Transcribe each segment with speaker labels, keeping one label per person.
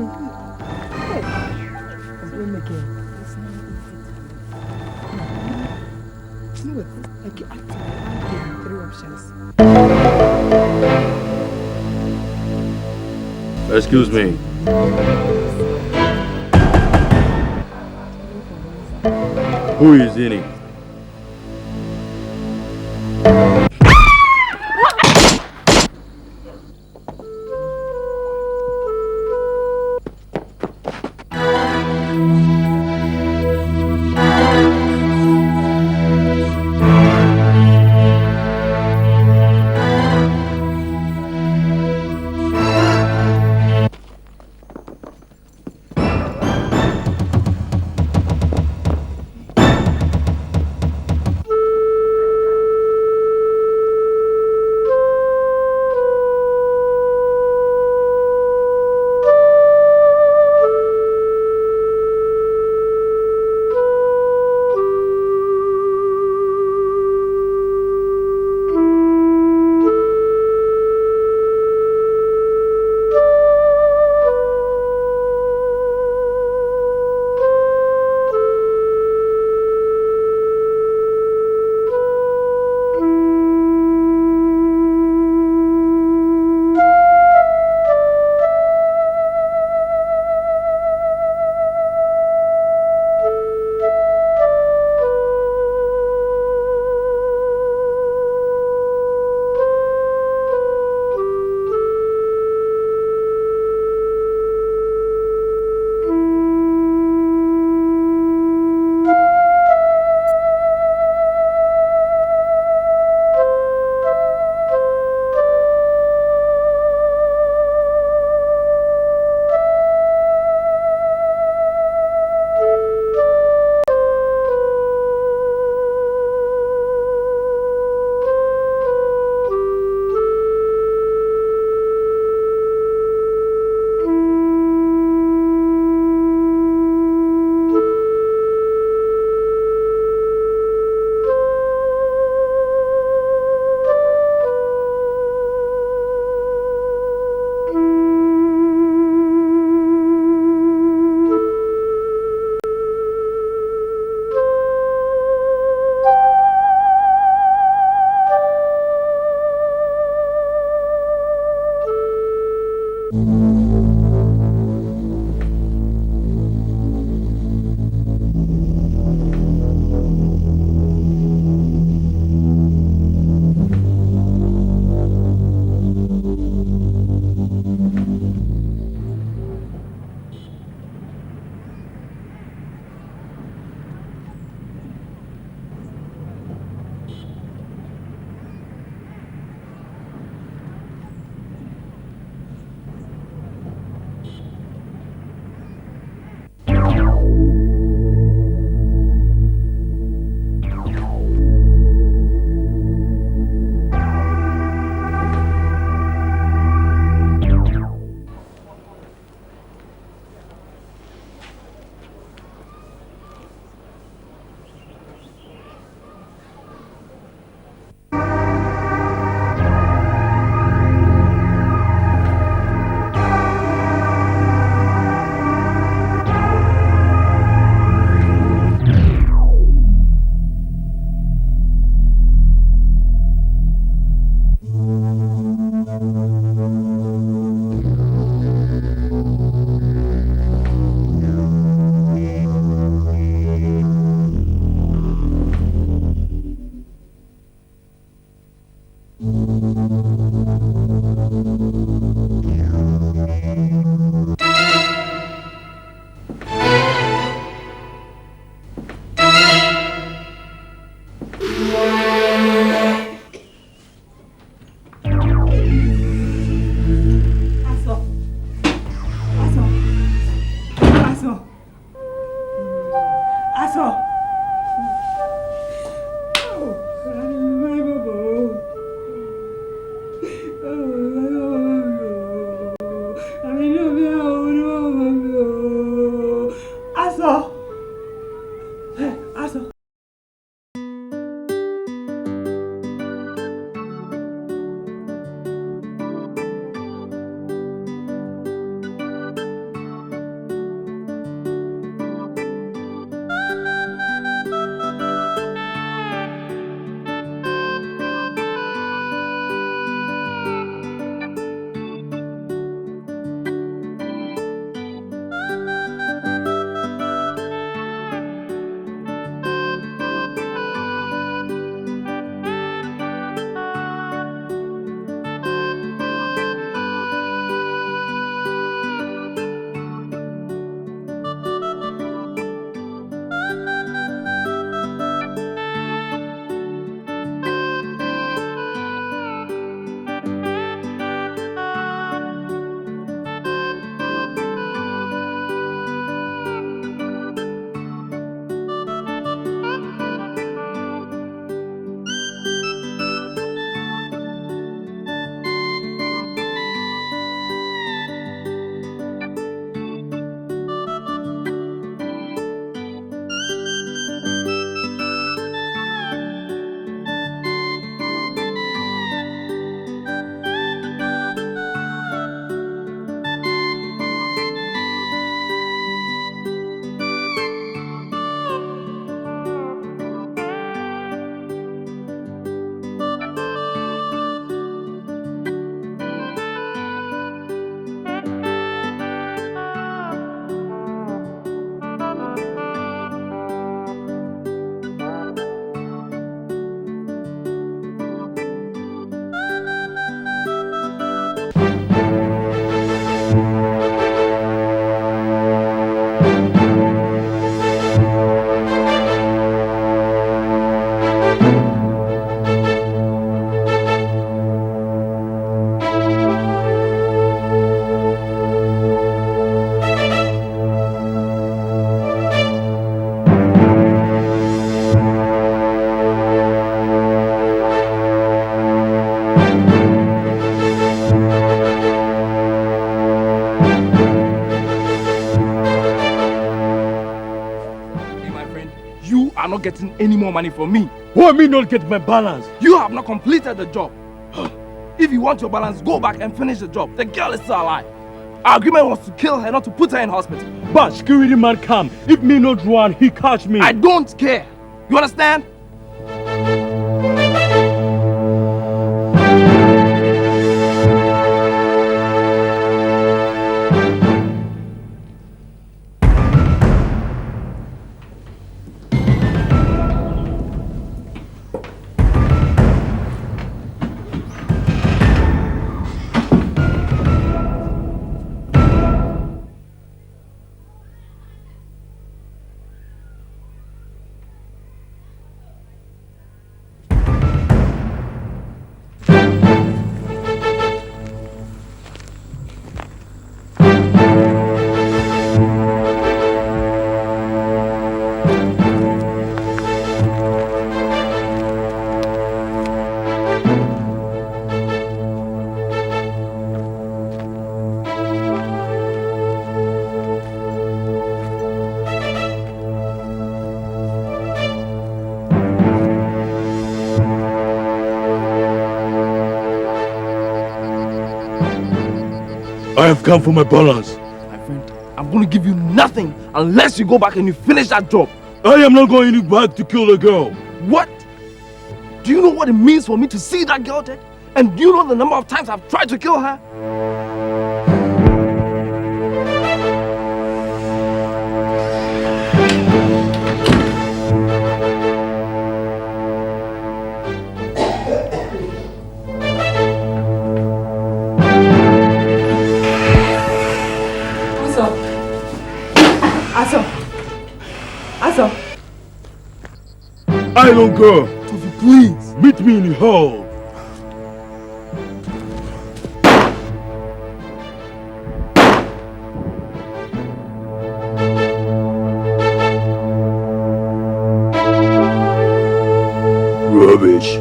Speaker 1: Hey, complain again. You know what? Like you actually give me three options.
Speaker 2: Excuse me. Who is in it?
Speaker 3: not getting any more money from me.
Speaker 2: Why me not get my balance?
Speaker 3: You have not completed the job. If you want your balance, go back and finish the job. The girl is still alive. Our agreement was to kill her, not to put her in hospital.
Speaker 2: But security man come. If me not run, he catch me.
Speaker 3: I don't care. You understand?
Speaker 2: I have come for my balance.
Speaker 3: My friend, I'm going to give you nothing unless you go back and you finish that job.
Speaker 2: I am not going back to kill the girl.
Speaker 3: What? Do you know what it means for me to see that girl dead? And do you know the number of times I've tried to kill her?
Speaker 2: I don't go.
Speaker 3: Tofi, please.
Speaker 2: Meet me in the hall. Rubbish.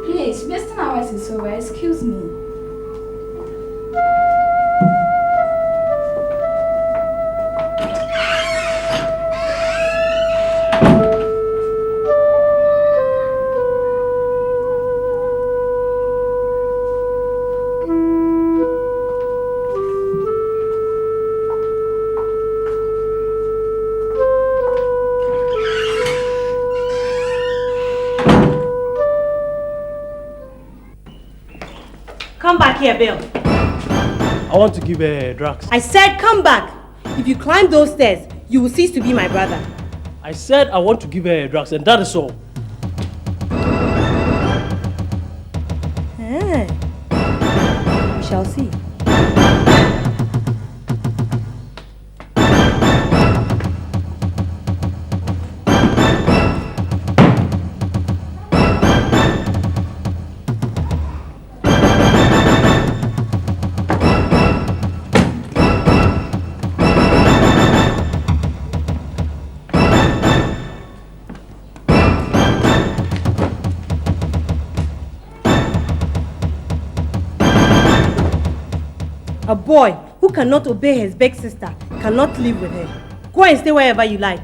Speaker 4: Please, wasting hours is over. Excuse me.
Speaker 5: Come back here, Bill.
Speaker 2: I want to give her drugs.
Speaker 5: I said come back. If you climb those stairs, you will cease to be my brother.
Speaker 2: I said I want to give her drugs and that is all.
Speaker 5: We shall see. A boy who cannot obey his big sister cannot live with her. Go and stay wherever you like.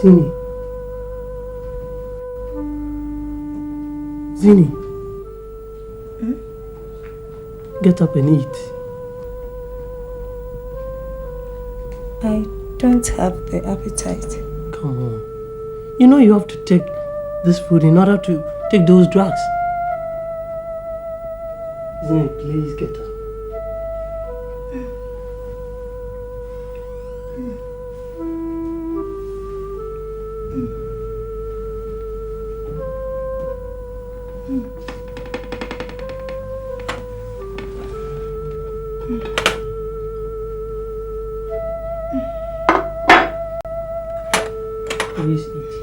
Speaker 6: Zini. Zini. Get up and eat.
Speaker 7: I don't have the appetite.
Speaker 6: Come on. You know you have to take this food in order to take those drugs. Zini, please get up. Please eat.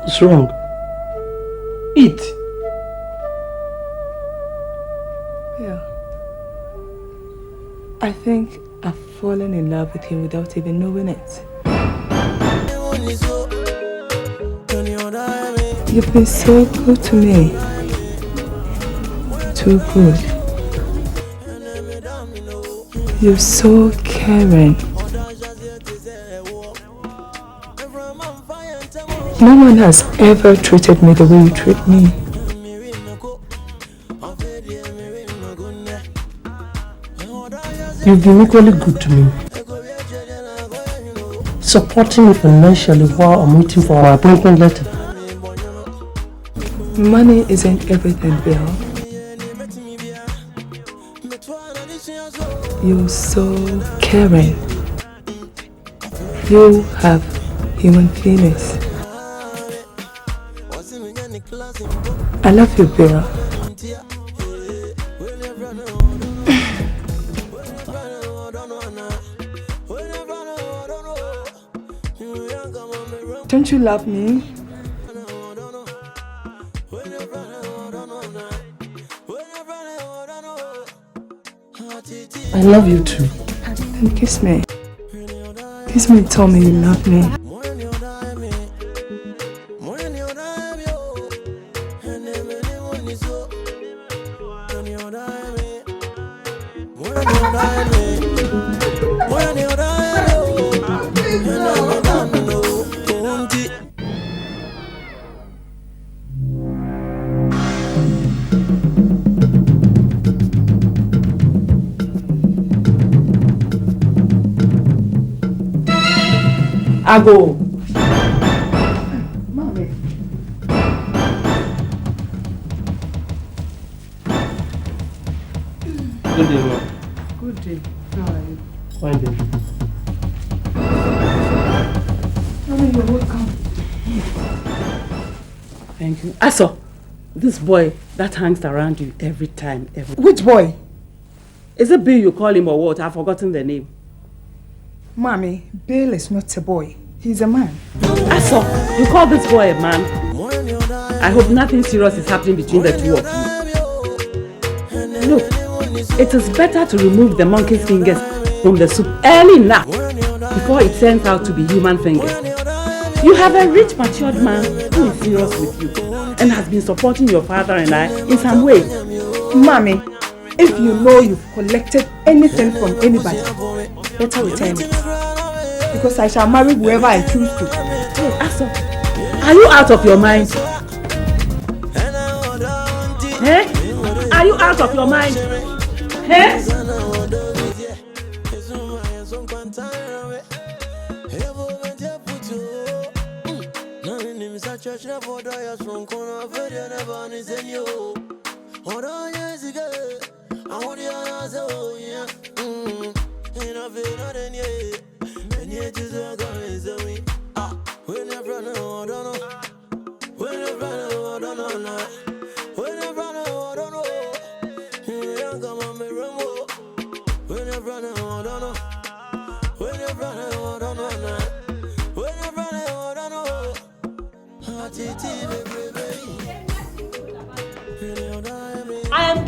Speaker 6: What's wrong? Eat.
Speaker 7: Yeah. I think I've fallen in love with you without even knowing it. You've been so good to me. Too good. You're so caring. No one has ever treated me the way you treat me.
Speaker 6: You've been equally good to me. Supporting me financially while I'm waiting for our appointment letter.
Speaker 7: Money isn't everything, Bill. You're so caring. You have human feelings. I love you, Bill. Don't you love me?
Speaker 6: I love you too.
Speaker 7: Then kiss me. Kiss me and tell me you love me.
Speaker 5: I go.
Speaker 1: Mommy.
Speaker 6: Good day, ma'am.
Speaker 1: Good day. How are you?
Speaker 6: Fine day.
Speaker 1: Mommy, you're welcome.
Speaker 8: Thank you. Aso, this boy that hangs around you every time.
Speaker 1: Which boy?
Speaker 8: Is it Bill you call him or what? I've forgotten the name.
Speaker 1: Mommy, Bill is not a boy. He's a man.
Speaker 8: Aso, you call this boy a man? I hope nothing serious is happening between the two of you. Look, it is better to remove the monkey's fingers from the soup early enough before it turns out to be human fingers. You have a rich, matured man who is serious with you and has been supporting your father and I in some way.
Speaker 1: Mommy, if you know you've collected anything from anybody, better return it. Because I shall marry whoever I choose to.
Speaker 8: Hey, Aso, are you out of your mind? Eh? Are you out of your mind? Eh?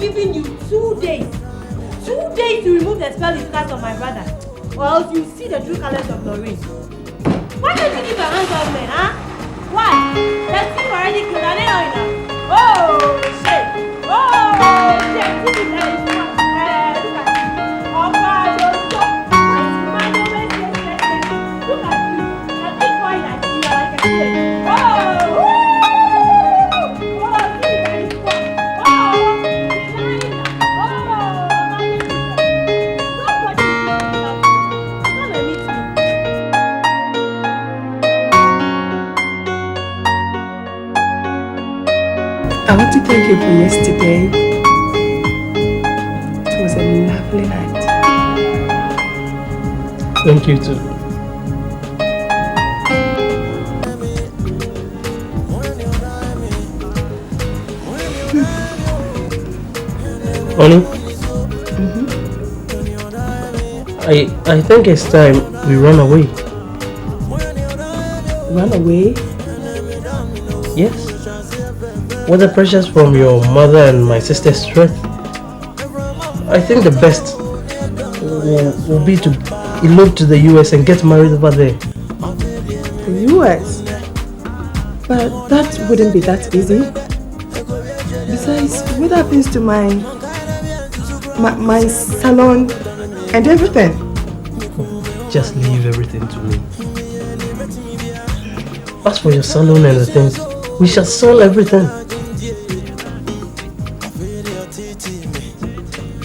Speaker 5: given you 2 days. 2 days to remove the spell it cast on my brother. Or else you see the true colors of Lorraine. Why don't you keep your hands off me, huh? Why? That team already killed her, they know enough. Oh, shit! Oh, shit! This is look at it. Oh, my God. Look at you. At this point, I see you like a kid. Oh! Oh, this is oh!
Speaker 1: I want to thank you for yesterday. It was a lovely night.
Speaker 6: Thank you too. Honey? I think it's time we run away.
Speaker 1: Run away?
Speaker 6: Yes. With the pressures from your mother and my sister's threat, I think the best will be to elope to the US and get married over there.
Speaker 1: The US? But that wouldn't be that easy. Besides, what happens to my salon and everything?
Speaker 6: Just leave everything to me. As for your salon and the things, we shall sell everything.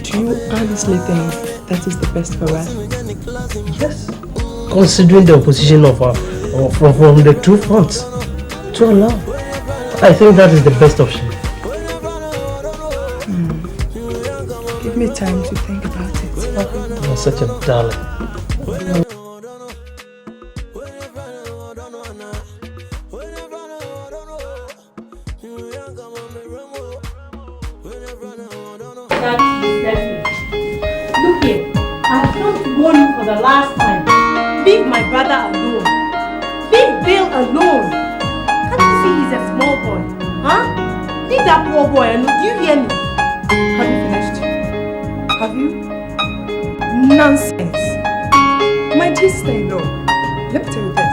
Speaker 1: Do you honestly think that is the best for us?
Speaker 6: Yes. Considering the opposition of from the two fronts to Allah, I think that is the best option.
Speaker 1: Give me time to think about it.
Speaker 6: You're such a darling.
Speaker 5: Look here, I have come to warn you for the last time. Leave my brother alone. Leave Bill alone. Can't you see he's a small boy? Huh? Leave that poor boy alone. Do you hear me?
Speaker 1: Have you finished? Have you? Nonsense. My dear sister-in-law, let me tell you this.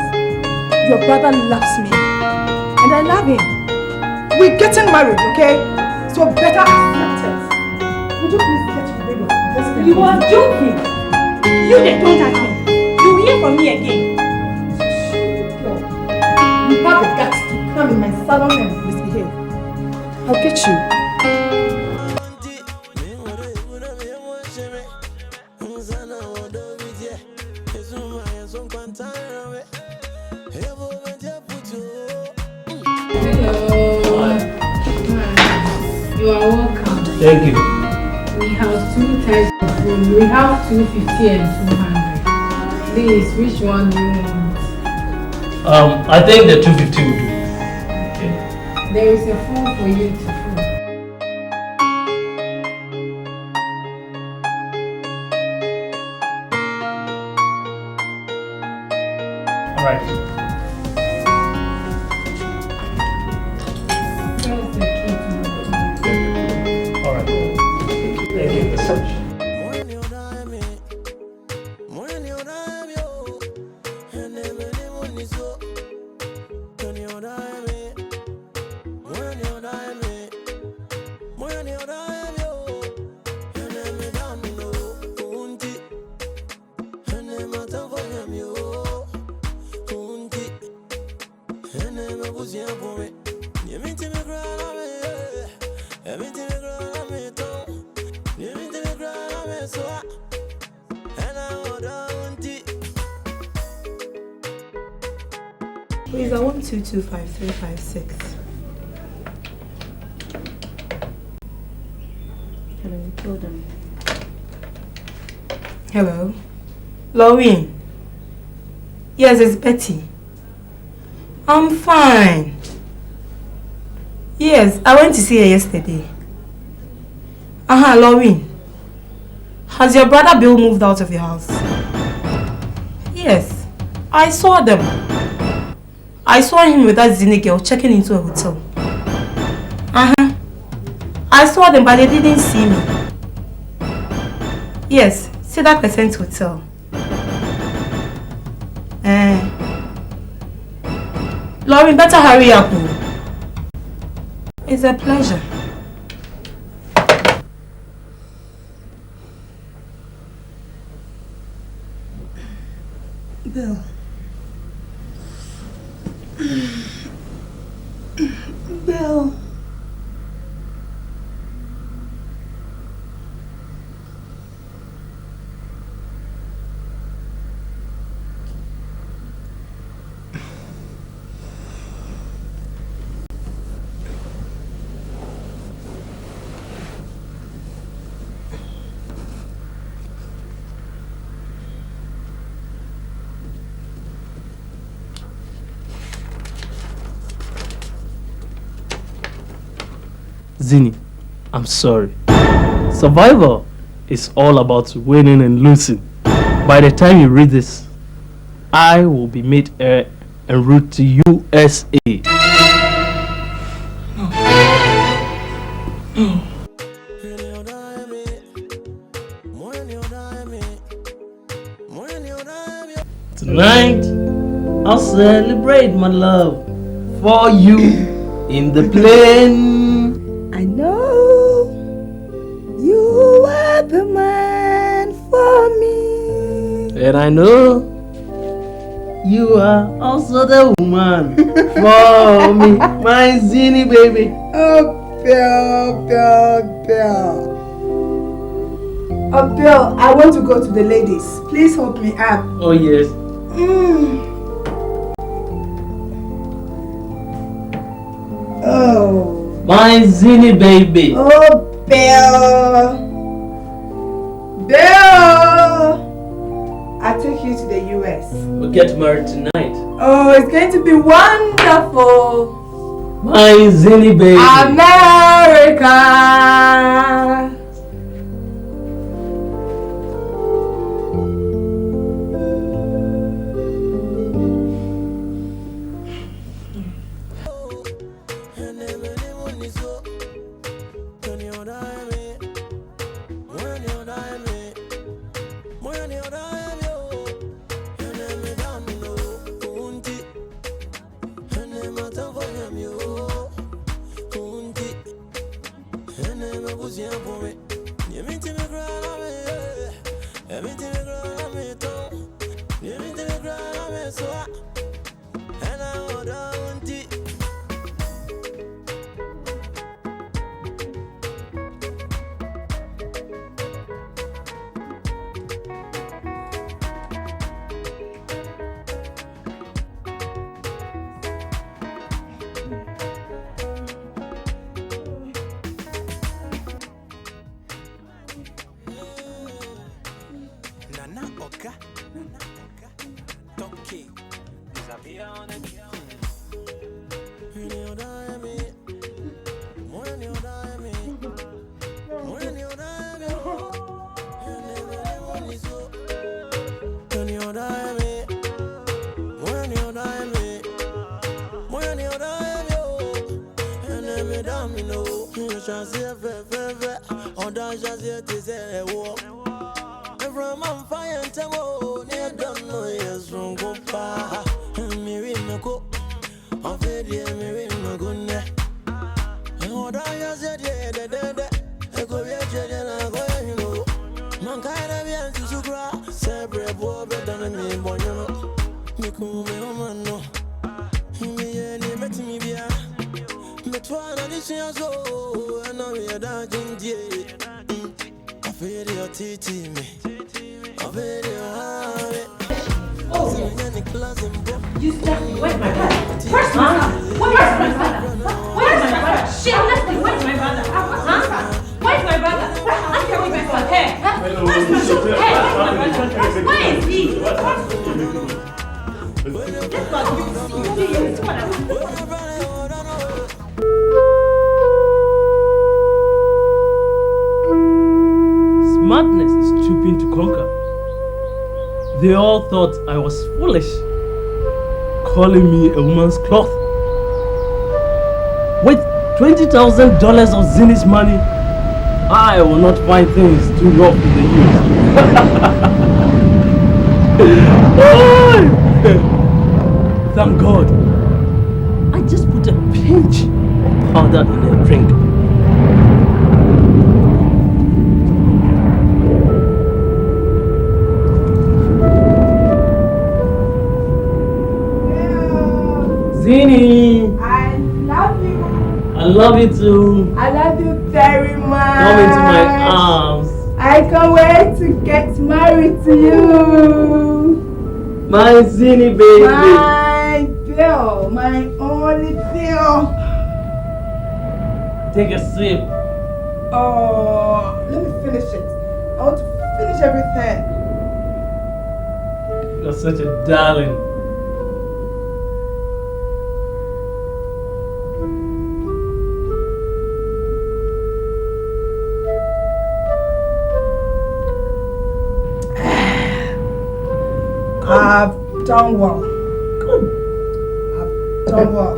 Speaker 1: Your brother loves me. And I love him. We're getting married, okay? So better accept it. Would you please get rid of this?
Speaker 5: You are joking. You that don't touch me. You will hear from me again.
Speaker 1: You have the guts to come in my salon and misbehave. I'll get you.
Speaker 9: You are welcome.
Speaker 6: Thank you.
Speaker 9: We have 2 types of food. We have 250 and 200. Please, which one do you want?
Speaker 6: I think the 250 will do. Okay.
Speaker 9: There is a form for you to fill.
Speaker 6: All right.
Speaker 9: Where's the key to
Speaker 6: All right. Thank you very much.
Speaker 1: Please, I want 225-356. Hello, hold on. Hello? Lauren? Yes, it's Betty. I'm fine. Yes, I went to see her yesterday. Lauren. Has your brother Bill moved out of your house? Yes, I saw them. I saw him with that Zini girl checking into a hotel.
Speaker 5: I saw them, but they didn't see me. Yes, Cedar Crescent Hotel. Lauren, better hurry up. It's a pleasure. Bill. Bill.
Speaker 6: Zini, I'm sorry. Survival is all about winning and losing. By the time you read this, I will be made heir en route to USA. Tonight, I'll celebrate my love for you in the plane.
Speaker 1: I know you are the man for me.
Speaker 6: And I know you are also the woman for me, my Zini baby.
Speaker 1: Oh, Bill. Oh, Bill, I want to go to the ladies. Please help me up.
Speaker 6: Oh, yes.
Speaker 1: Oh.
Speaker 6: My Zini baby.
Speaker 1: Oh, Bill. I'll take you to the US.
Speaker 6: We'll get married tonight.
Speaker 1: Oh, it's going to be wonderful.
Speaker 6: My Zini baby.
Speaker 1: America.
Speaker 6: Smartness is stooping to conquer. They all thought I was foolish, calling me a woman's cloth. With $20,000 of Zini's money, I will not find things too rough in the youth. Thank God. I just put a pinch of powder in a drink. Zini!
Speaker 1: I love you.
Speaker 6: I love you too.
Speaker 1: I love you very much.
Speaker 6: Come into my arms.
Speaker 1: I can't wait to get married to you.
Speaker 6: My Zini baby.
Speaker 1: My Bill. My only Bill.
Speaker 6: Take a sip.
Speaker 1: Oh, let me finish it. I want to finish everything.
Speaker 6: You're such a darling.
Speaker 1: I've done well.
Speaker 6: Good.
Speaker 1: I've done well.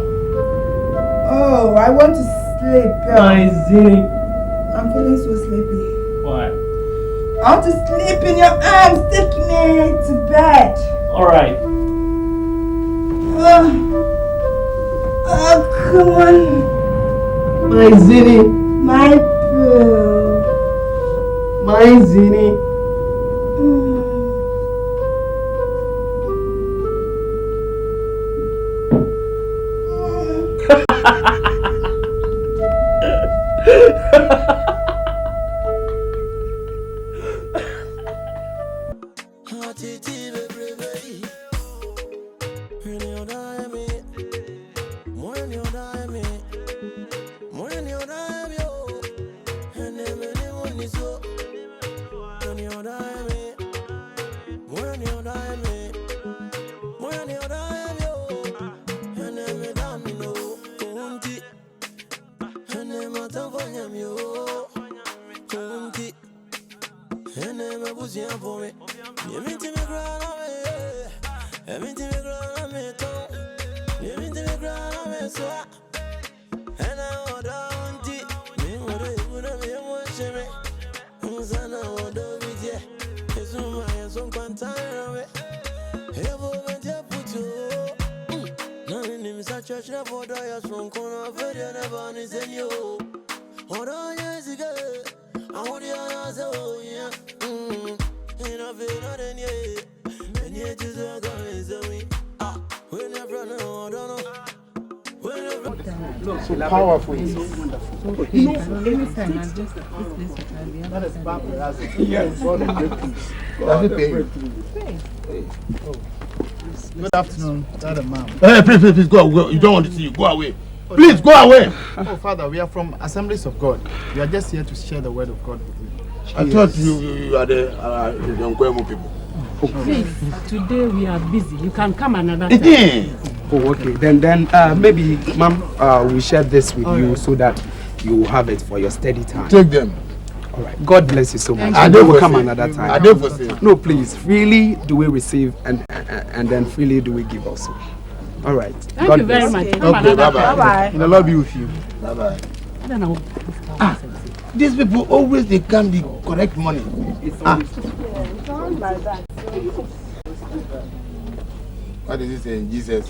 Speaker 1: Oh, I want to sleep.
Speaker 6: My Zini.
Speaker 1: I'm feeling so sleepy.
Speaker 6: Why?
Speaker 1: I want to sleep in your arms. Take me to bed.
Speaker 6: Alright.
Speaker 1: Oh, come on.
Speaker 6: My Zini.
Speaker 1: My boo.
Speaker 6: My Zini.
Speaker 10: So powerful. It's
Speaker 9: wonderful. Anytime, and just this place will be.
Speaker 10: That is powerful. Yes. Does it pay you? Good afternoon, Dad and Mom.
Speaker 11: Hey, please, go away. You don't want to see you. Go away. Please, go away.
Speaker 10: Oh, Father, we are from Assemblies of God. We are just here to share the word of God with you.
Speaker 11: I thought you are the Nkwemo people.
Speaker 8: Please, today we are busy. You can come another time.
Speaker 12: Oh, okay. Then maybe, Mom, we share this with you so that you have it for your steady time.
Speaker 11: Take them.
Speaker 12: All right. God bless you so much.
Speaker 11: I
Speaker 12: will come another time.
Speaker 11: I don't foresee.
Speaker 12: No, please. Freely do we receive and then freely do we give also. All right.
Speaker 8: Thank you very much.
Speaker 11: Okay, bye-bye.
Speaker 10: And I love you with you.
Speaker 11: Bye-bye. These people always they come the correct money. What is it saying? Jesus.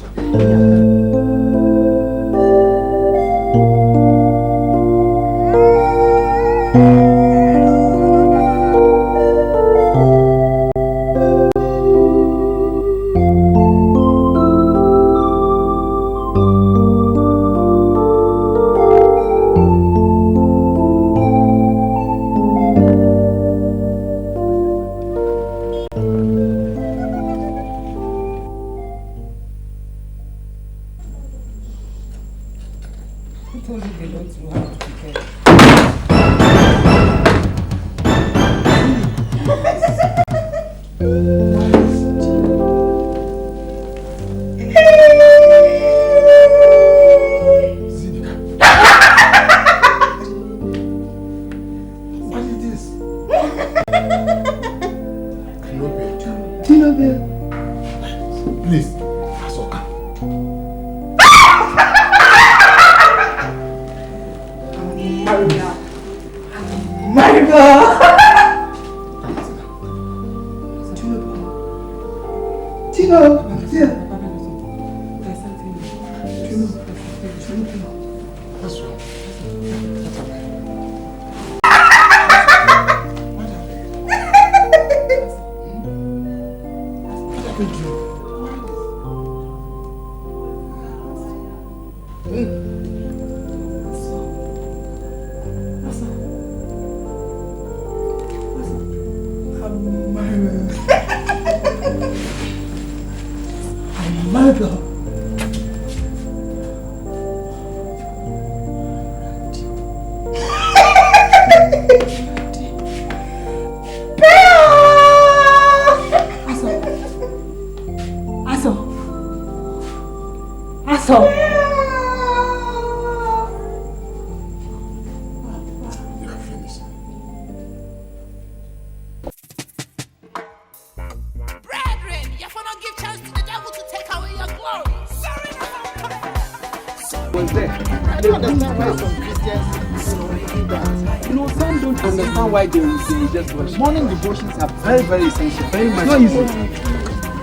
Speaker 10: Morning devotions are very, very essential.
Speaker 12: Very much.
Speaker 10: Not easy.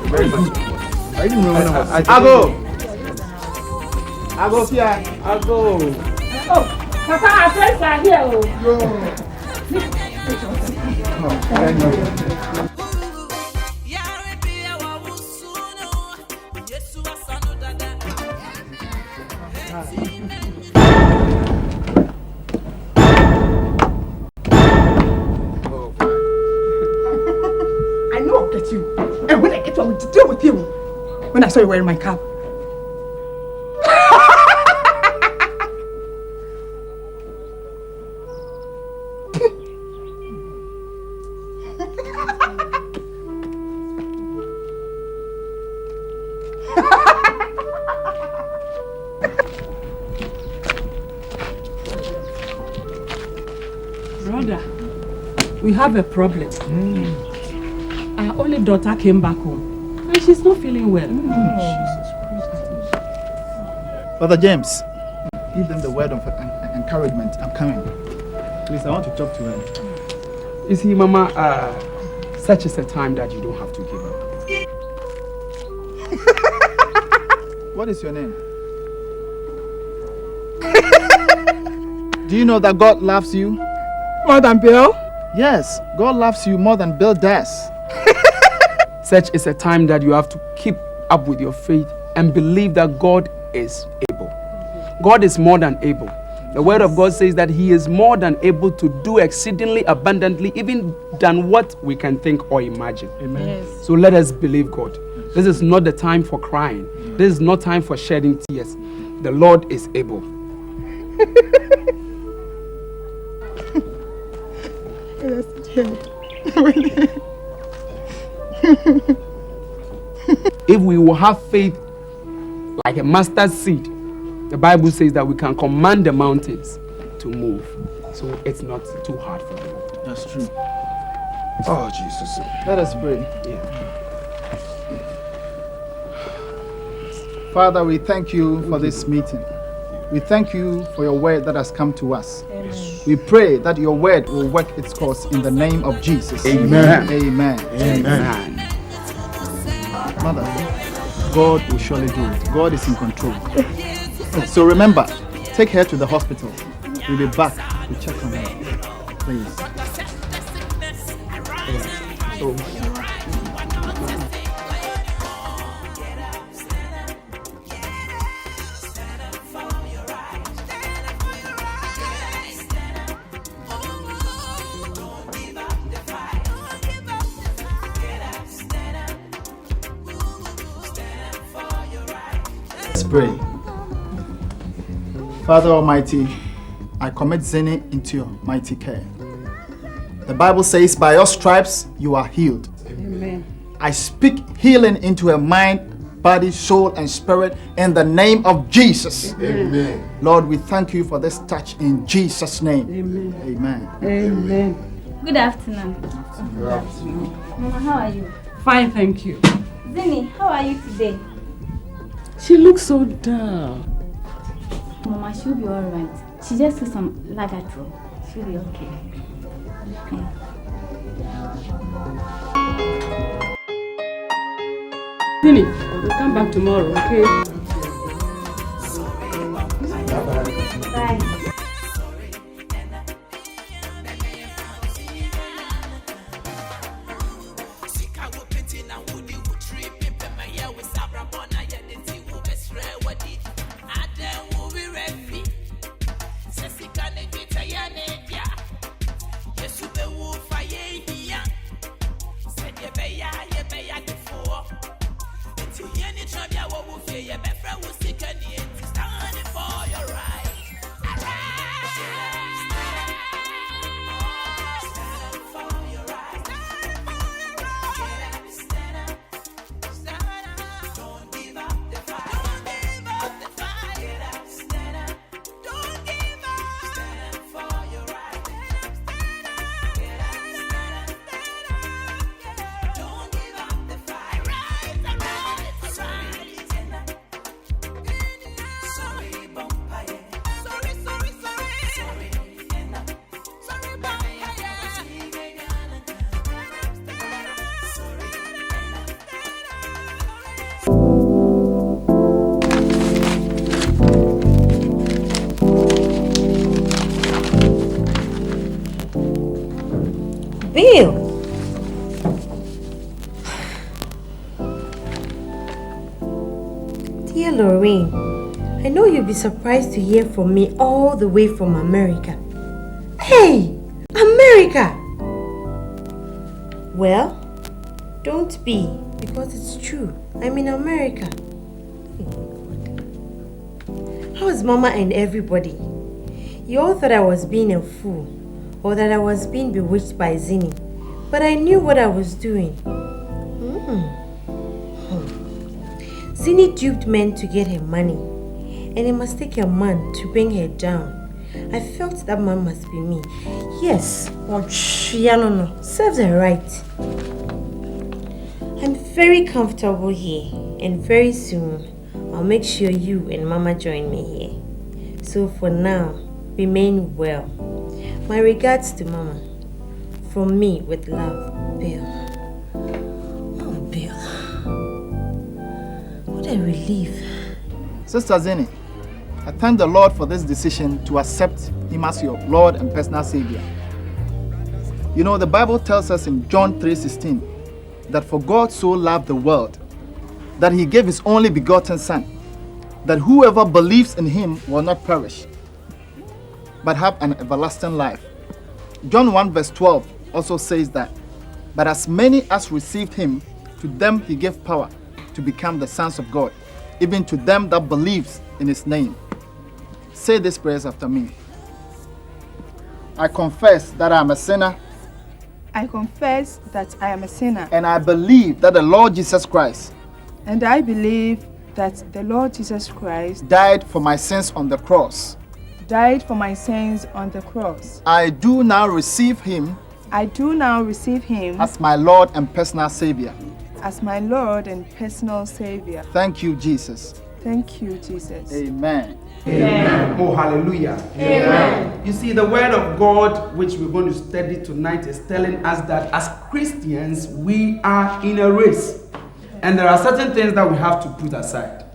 Speaker 12: Very much.
Speaker 10: I didn't know when I was.
Speaker 12: I go here. I go.
Speaker 5: Oh, Papa, our friends are here.
Speaker 1: When I saw you wearing my cap.
Speaker 8: Brother, we have a problem. Our only daughter came back home. And she's not feeling well.
Speaker 10: Brother James, give them the word of encouragement. I'm coming. Please, I want to talk to her.
Speaker 12: You see, Mama, such is a time that you don't have to give up.
Speaker 10: What is your name? Do you know that God loves you?
Speaker 1: More than Bill?
Speaker 10: Yes, God loves you more than Bill does.
Speaker 12: Such is a time that you have to keep up with your faith and believe that God is able. God is more than able. The word of God says that He is more than able to do exceedingly abundantly, even than what we can think or imagine.
Speaker 10: Amen.
Speaker 5: Yes.
Speaker 12: So let us believe God. This is not the time for crying. This is not time for shedding tears. The Lord is able. If we will have faith like a mustard seed, the Bible says that we can command the mountains to move. So it's not too hard for them.
Speaker 10: That's true.
Speaker 12: Oh, Jesus.
Speaker 10: Let us pray.
Speaker 12: Yeah.
Speaker 10: Father, we thank you for this meeting. We thank you for your word that has come to us.
Speaker 5: Amen.
Speaker 10: We pray that your word will work its course in the name of Jesus.
Speaker 11: Amen.
Speaker 10: Amen.
Speaker 11: Amen.
Speaker 10: Mother, God will surely do it. God is in control. So remember, take her to the hospital. We'll be back to check on her. Please.
Speaker 12: So,
Speaker 10: Let's pray. Father Almighty, I commit Zini into your mighty care. The Bible says, by your stripes you are healed.
Speaker 8: Amen.
Speaker 10: I speak healing into her mind, body, soul, and spirit in the name of Jesus.
Speaker 11: Amen.
Speaker 10: Lord, we thank you for this touch in Jesus' name.
Speaker 8: Amen.
Speaker 10: Amen.
Speaker 8: Amen.
Speaker 4: Good afternoon. Mama, how are you?
Speaker 8: Fine, thank you.
Speaker 4: Zini, how are you today?
Speaker 8: She looks so dull.
Speaker 4: Mama, she'll be alright. She just took some Lagato. She'll be okay.
Speaker 8: Nini, we'll come back tomorrow, okay?
Speaker 5: Bye. Bill! Dear Lorraine, I know you'll be surprised to hear from me all the way from America. Hey! America! Well, don't be, because it's true. I'm in America. How is Mama and everybody? You all thought I was being a fool, or that I was being bewitched by Zinni, but I knew what I was doing. Zinni duped men to get her money, and it must take a man to bring her down. I felt that man must be me. Yes, or no, serves her right. I'm very comfortable here, and very soon I'll make sure you and Mama join me here. So for now, remain well. My regards to Mama. From me with love, Bill. Oh, Bill. What a relief.
Speaker 10: Sister Zinni, I thank the Lord for this decision to accept Him as your Lord and personal Savior. You know, the Bible tells us in John 3:16 that for God so loved the world that He gave His only begotten Son, that whoever believes in Him will not perish, but have an everlasting life. John 1:12 also says that, but as many as received Him, to them He gave power to become the sons of God, even to them that believes in His name. Say these prayers after me. I confess that I am a sinner.
Speaker 1: I confess that I am a sinner.
Speaker 10: And I believe that the Lord Jesus Christ.
Speaker 1: And I believe that the Lord Jesus Christ
Speaker 10: died for my sins on the cross.
Speaker 1: Died for my sins on the cross.
Speaker 10: I do now receive Him.
Speaker 1: I do now receive Him
Speaker 10: as my Lord and personal Savior.
Speaker 1: As my Lord and personal Savior.
Speaker 10: Thank you, Jesus.
Speaker 1: Thank you, Jesus.
Speaker 10: Amen.
Speaker 12: Amen. Oh, hallelujah.
Speaker 5: Amen.
Speaker 12: You see, the word of God, which we're going to study tonight, is telling us that as Christians, we are in a race. And there are certain things that we have to put aside.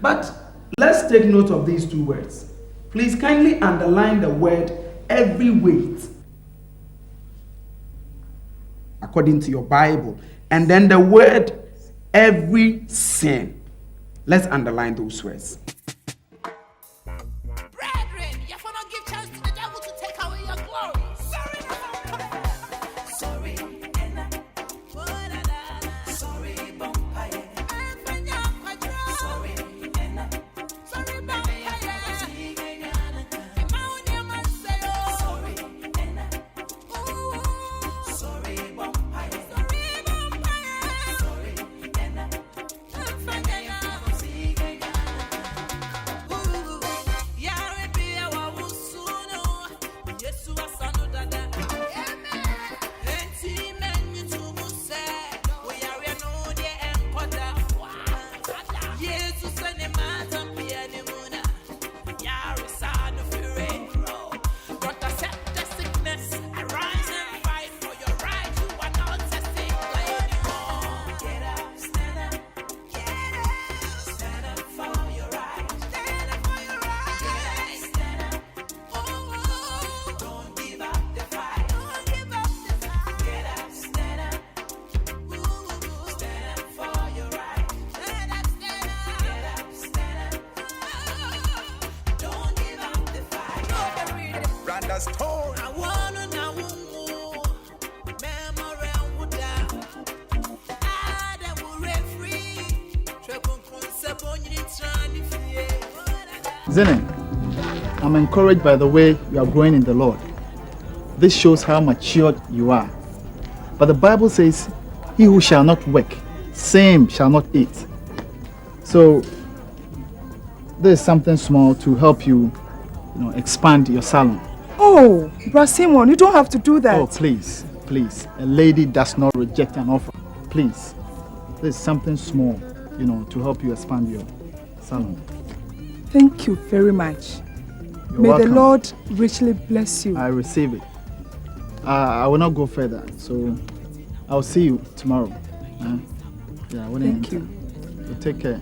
Speaker 12: But let's take note of these two words. Please kindly underline the word every weight, according to your Bible. And then the word every sin. Let's underline those words.
Speaker 10: Zenen, I'm encouraged by the way you are growing in the Lord. This shows how matured you are. But the Bible says, he who shall not work, same shall not eat. So, there's something small to help you, expand your salon.
Speaker 1: Oh, Bra Simon, you don't have to do that.
Speaker 10: Oh, please, please. A lady does not reject an offer. Please. There's something small, to help you expand your salon.
Speaker 1: Thank you very much. May
Speaker 10: welcome.
Speaker 1: the Lord richly bless you.
Speaker 10: I receive it. I will not go further, so I'll see you tomorrow.
Speaker 1: Thank you.
Speaker 10: So take care.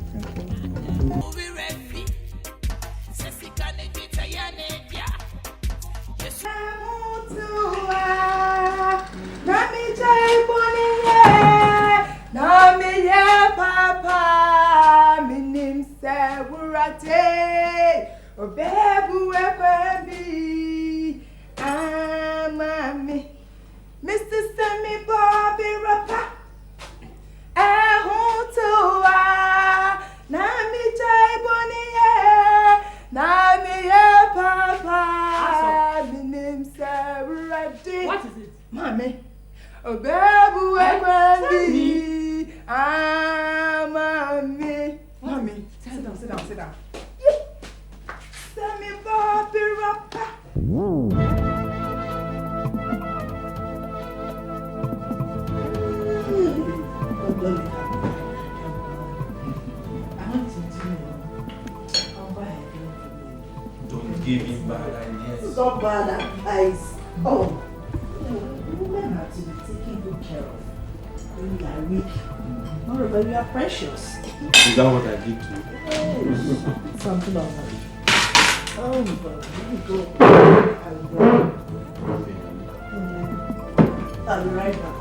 Speaker 1: Mr. Semi Bobby Rapper, Nami Jai Bonnie, Nami Papa, Minim Saradi.
Speaker 5: What is it?
Speaker 1: Mommy, oh, baby, mommy. Mommy, sit down. Semi Bobby Rapper.
Speaker 13: Don't give him bad ideas.
Speaker 14: It's not bad advice. Oh, women have to be taken good care of when you are weak. Moreover, you are precious.
Speaker 13: Is that what I did to you?
Speaker 14: Something like that. Oh, but let me go. I'll be right back.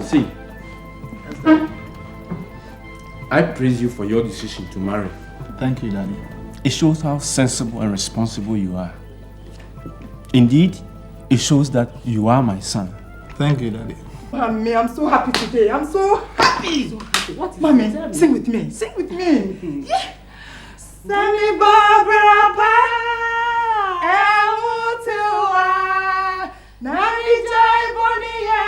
Speaker 13: See, I praise you for your decision to marry.
Speaker 10: Thank you, Daddy.
Speaker 13: It shows how sensible and responsible you are. Indeed, it shows that you are my son.
Speaker 10: Thank you, Daddy.
Speaker 1: Mommy, I'm so happy today. I'm so happy.
Speaker 5: What is
Speaker 1: Mommy,
Speaker 5: it?
Speaker 1: sing with me. Yeah. Semi Barbara Pa, Nami Jai Bonia,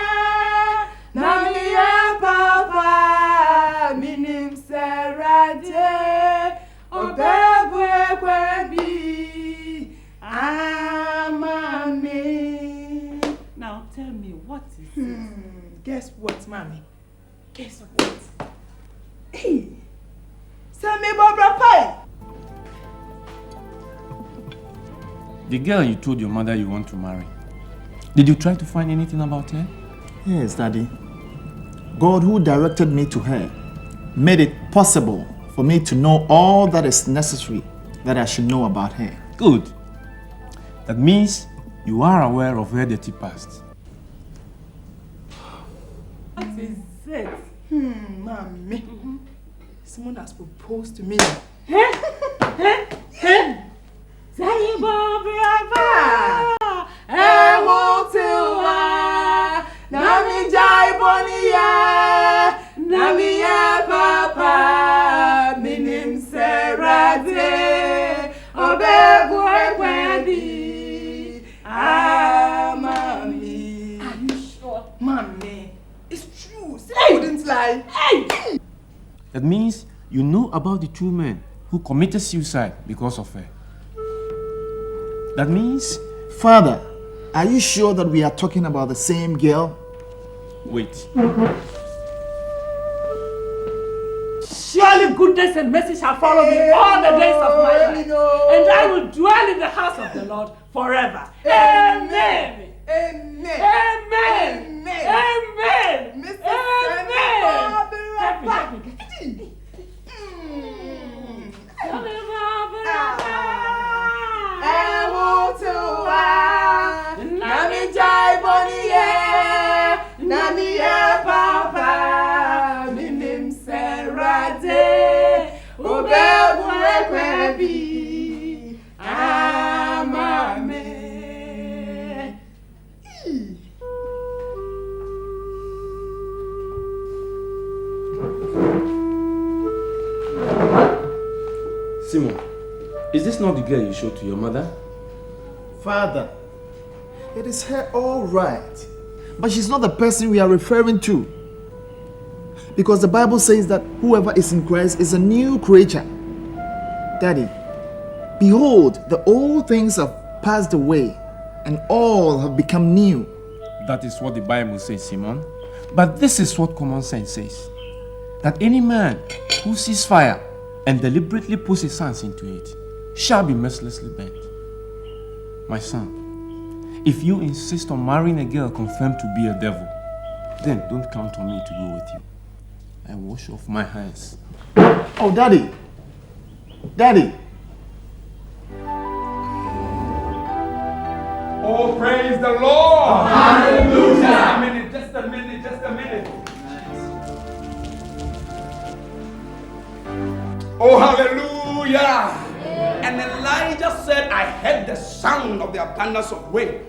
Speaker 1: Nami Papa, Minim Serade, Obebwe Kwebi, Amami.
Speaker 5: Now tell me, what is it?
Speaker 1: Guess what, Mommy? Guess what? Hey, Semi Barbara Pie.
Speaker 13: The girl you told your mother you want to marry, did you try to find anything about her?
Speaker 10: Yes, Daddy. God, who directed me to her, made it possible for me to know all that is necessary that I should know about her.
Speaker 13: Good. That means you are aware of her dirty past.
Speaker 5: What is it?
Speaker 1: Mommy. Someone has proposed to me.
Speaker 5: Say Barbara,
Speaker 1: Nami Jai Bonia, Nami Papa, Minim Serate, Obebwe Kwebi, Mami.
Speaker 5: Are you sure?
Speaker 1: Mommy, it's true. Say I wouldn't lie.
Speaker 5: Hey!
Speaker 13: That means you know about the two men who committed suicide because of her. That means...
Speaker 10: Father, are you sure that we are talking about the same girl?
Speaker 13: Wait.
Speaker 5: Surely goodness and mercy shall follow me all the days of my life, and I will dwell in the house of the Lord forever. Amen.
Speaker 1: Amen.
Speaker 5: Amen.
Speaker 1: Amen.
Speaker 5: Amen.
Speaker 1: Mr. Nami Jai Bonie,
Speaker 13: this not the girl you showed to your mother?
Speaker 10: Father, it is her all right. But she's not the person we are referring to. Because the Bible says that whoever is in Christ is a new creature. Daddy, behold, the old things have passed away and all have become new.
Speaker 13: That is what the Bible says, Simon. But this is what common sense says. That any man who sees fire and deliberately puts his hands into it shall be mercilessly burnt. My son, if you insist on marrying a girl confirmed to be a devil, then don't count on me to go with you. I wash off my hands.
Speaker 10: Oh, Daddy! Daddy!
Speaker 3: Oh, praise the Lord! Hallelujah! Just a minute. Oh, hallelujah! And Elijah said, I heard the sound of the abundance of rain,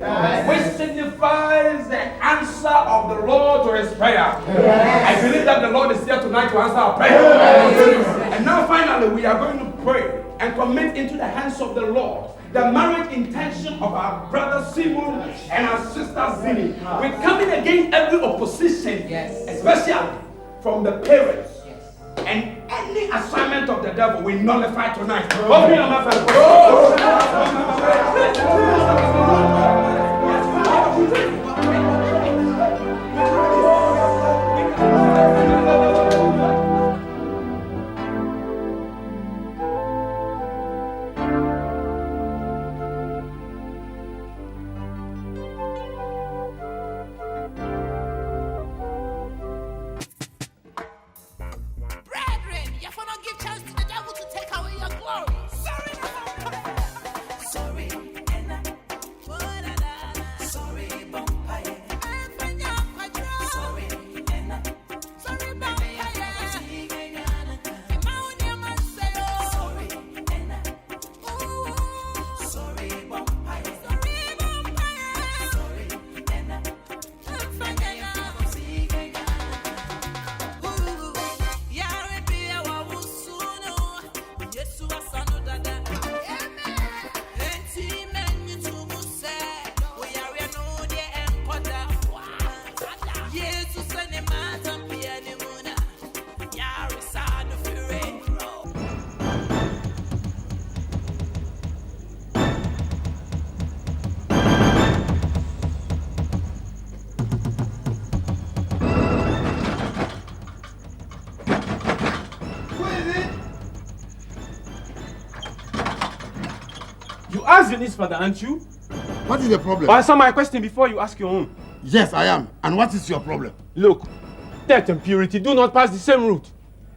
Speaker 3: which signifies the answer of the Lord to his prayer. I believe that the Lord is here tonight to answer our prayer. And now finally we are going to pray and commit into the hands of the Lord the marriage intention of our brother Simon and our sister Zini. We're coming against every opposition, especially from the parents. And any assignment of the devil we nullify tonight. Open your mouth and
Speaker 13: Ask Zini's father, aren't you?
Speaker 11: What is the problem?
Speaker 13: Answer my question before you ask your own.
Speaker 11: Yes, I am. And what is your problem?
Speaker 13: Look, death and purity do not pass the same route.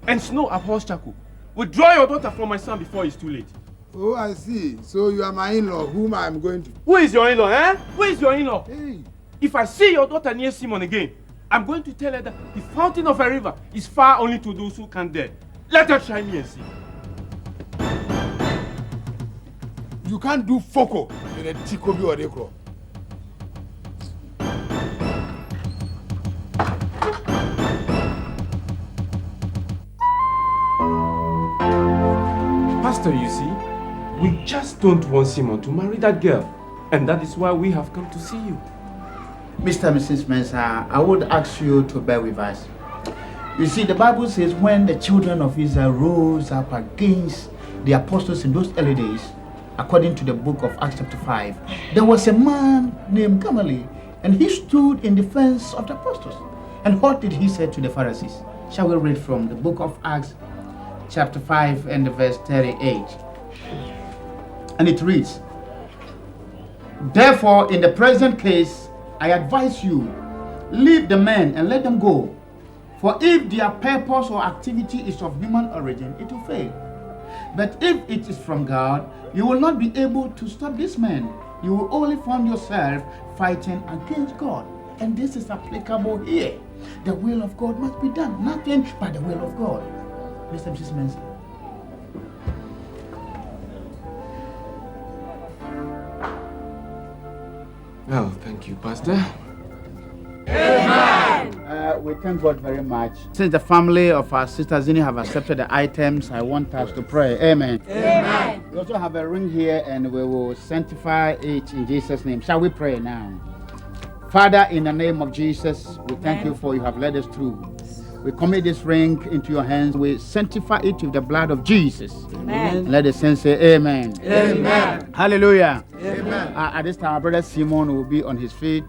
Speaker 13: And snow abhors charcoal. Withdraw your daughter from my son before it's too late.
Speaker 11: Oh, I see. So you are my in-law, whom I am going to...
Speaker 13: Who is your in-law, eh? Who is your in-law?
Speaker 11: Hey.
Speaker 13: If I see your daughter near Simon again, I'm going to tell her that the fountain of a river is far only to those who can't dare. Let her try me and see.
Speaker 11: You can't do foco in a tikobi or dekro.
Speaker 13: Pastor, you see, we just don't want Simon to marry that girl. And that is why we have come to see you.
Speaker 15: Mr. and Mrs. Mensah, I would ask you to bear with us. You see, the Bible says when the children of Israel rose up against the apostles in those early days, according to the book of Acts chapter 5, there was a man named Gamaliel, and he stood in defense of the apostles. And what did he say to the Pharisees? Shall we read from the book of Acts chapter 5 and the verse 38? And it reads, "Therefore, in the present case, I advise you, leave the men and let them go. For if their purpose or activity is of human origin, it will fail. But if it is from God, you will not be able to stop these men. You will only find yourself fighting against God." And this is applicable here. The will of God must be done. Nothing but the will of God. Mr. and Mrs. Mensah.
Speaker 13: Well, thank you, Pastor.
Speaker 15: Amen. We thank God very much. Since the family of our sister Zini have accepted the items, I want us to pray. Amen.
Speaker 5: Amen.
Speaker 15: We also have a ring here and we will sanctify it in Jesus' name. Shall we pray now? Father, in the name of Jesus, we thank you for you have led us through. We commit this ring into your hands. We sanctify it with the blood of Jesus.
Speaker 5: Amen.
Speaker 15: And let the saints say amen.
Speaker 5: Amen.
Speaker 15: Hallelujah.
Speaker 5: Amen.
Speaker 15: At this time, our brother Simon will be on his feet.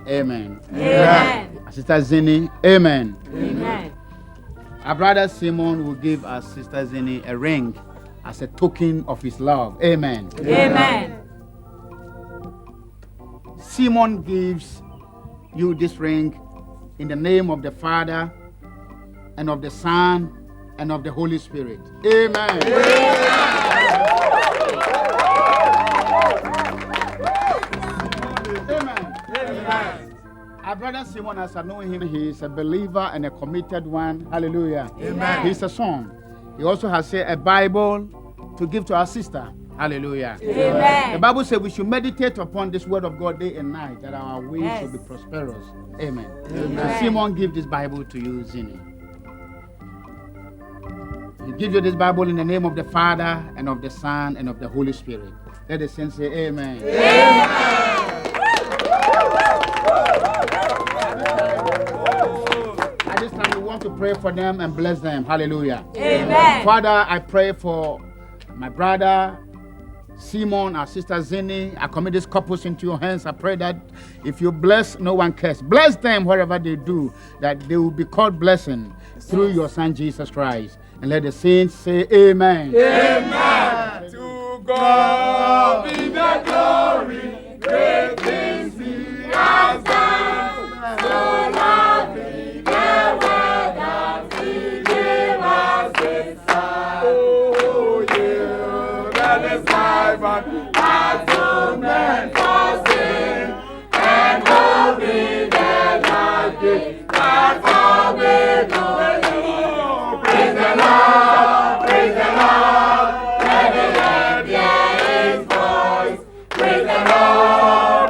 Speaker 15: Amen.
Speaker 5: Amen.
Speaker 15: Our sister Zini, amen.
Speaker 5: Amen.
Speaker 15: Our brother Simon will give our sister Zini a ring as a token of his love. Amen.
Speaker 5: Amen.
Speaker 15: Simon gives you this ring in the name of the Father and of the Son and of the Holy Spirit. Amen. Our brother Simon, as I know him, he is a believer and a committed one. Hallelujah.
Speaker 5: Amen.
Speaker 15: He's a son. He also has a Bible to give to our sister. Hallelujah.
Speaker 5: Amen.
Speaker 15: The Bible says we should meditate upon this word of God day and night, that our ways
Speaker 5: Yes.
Speaker 15: should be prosperous. Amen.
Speaker 5: Amen.
Speaker 15: So Simon, give this Bible to you, Zini. He gives you this Bible in the name of the Father and of the Son and of the Holy Spirit. Let the saints say amen.
Speaker 5: Amen.
Speaker 15: At this time, we want to pray for them and bless them. Hallelujah.
Speaker 5: Amen.
Speaker 15: Father, I pray for my brother Simon, our sister Zini. I commit these couples into your hands. I pray that if you bless, no one cares. Bless them wherever they do, that they will be called blessing through your Son Jesus Christ. And let the saints say amen.
Speaker 5: Amen.
Speaker 3: To God be the glory, great things He has done. So lovely the world that He gave us His Son. Oh, you that is life and atonement for sin, and holy the life gives that for we know. Praise the Lord, praise the Lord, let the earth hear His voice. Praise the Lord,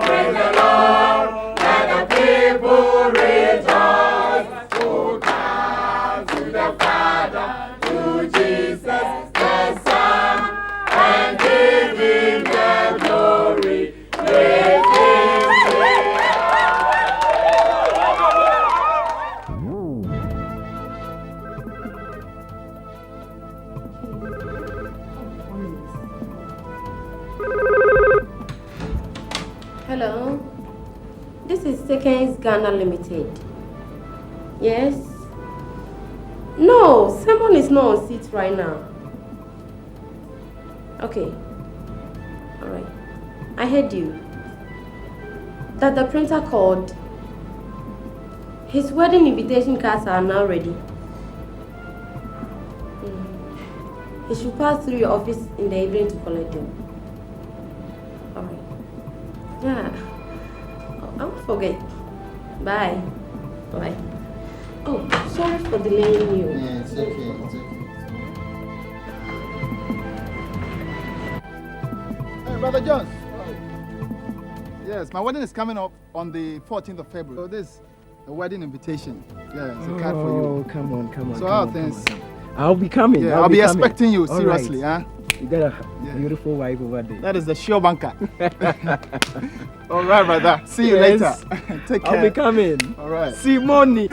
Speaker 3: let the people rejoice. Who comes to the Father, to Jesus the Son, and give Him the glory. Praise Him.
Speaker 5: Hello, this is Seconds Ghana Limited. Yes? No, someone is not on seat right now. Okay. Alright. I heard you. That the printer called. His wedding invitation cards are now ready. He should pass through your office in the evening to collect them. Alright. Yeah. I won't forget. Bye. Bye. Oh, sorry for delaying you.
Speaker 15: Yeah, it's okay. It's okay.
Speaker 10: Hey, Brother Jones. Yes, my wedding is coming up on the 14th of February. So this is a wedding invitation. Yeah, it's a card for you.
Speaker 6: Oh, come on.
Speaker 10: So how are things?
Speaker 6: I'll be coming.
Speaker 10: Yeah, I'll be
Speaker 6: coming.
Speaker 10: expecting you,
Speaker 6: All
Speaker 10: seriously.
Speaker 6: right.
Speaker 10: Huh?
Speaker 6: You got a beautiful wife over there.
Speaker 10: That is the sure banker. All right, brother. See you
Speaker 6: Yes.
Speaker 10: later. Take care.
Speaker 6: I'll be coming.
Speaker 10: All right.
Speaker 6: Simone.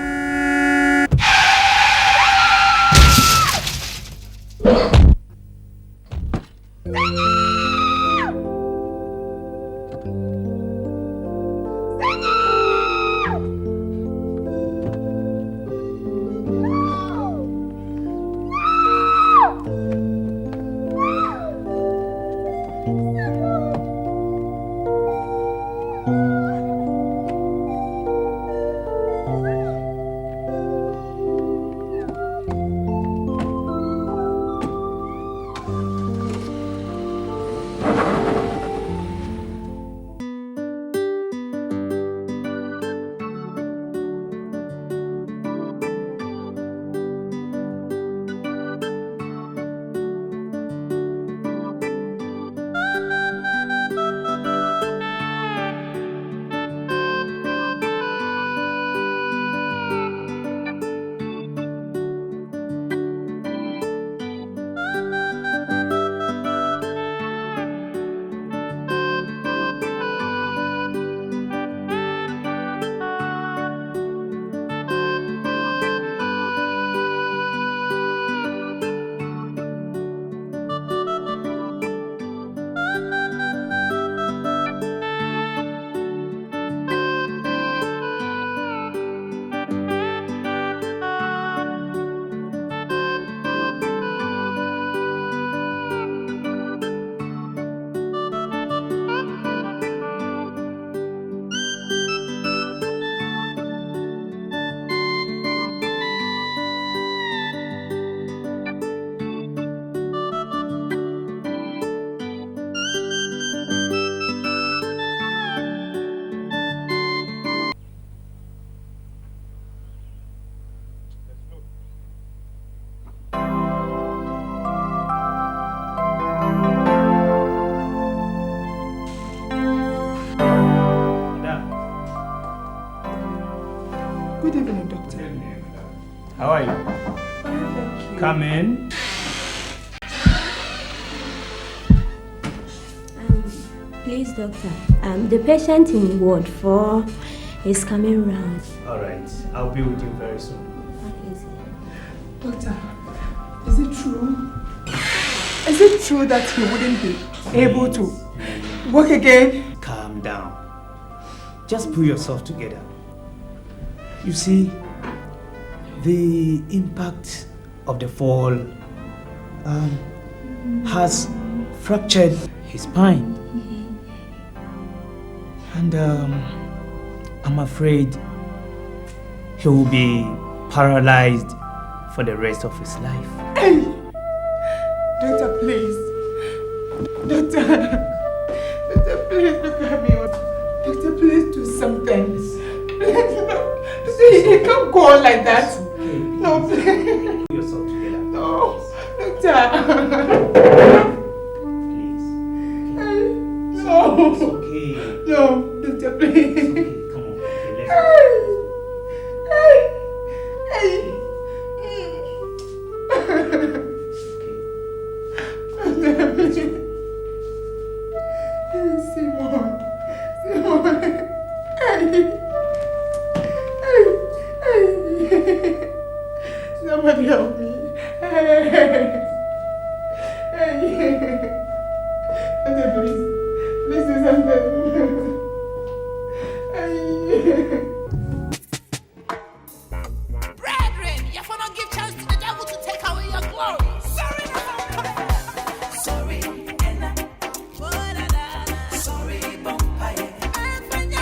Speaker 16: Come in.
Speaker 5: Please, doctor. The patient in ward 4 is coming round.
Speaker 16: All right, I'll be with you very soon.
Speaker 1: Doctor, is it true? Is it true that he wouldn't be able to walk again?
Speaker 16: Calm down. Just pull yourself together. You see, the impact of the fall has fractured his spine. And I'm afraid he will be paralyzed for the rest of his life.
Speaker 1: Hey! Doctor, please. Doctor, please look at me. Doctor, please do something. Please, no. He can't go on like that. No, please.
Speaker 16: Pull yourself together.
Speaker 1: No, doctor.
Speaker 16: Please.
Speaker 1: No.
Speaker 16: It's okay.
Speaker 1: No, doctor, please.
Speaker 16: It's okay. Come on. Okay, let's go.
Speaker 1: Somebody help me. Please do something.
Speaker 17: Brethren, you for not give chance to the devil to take away your glory. Sorry, sorry, sorry, bumpire. Sorry,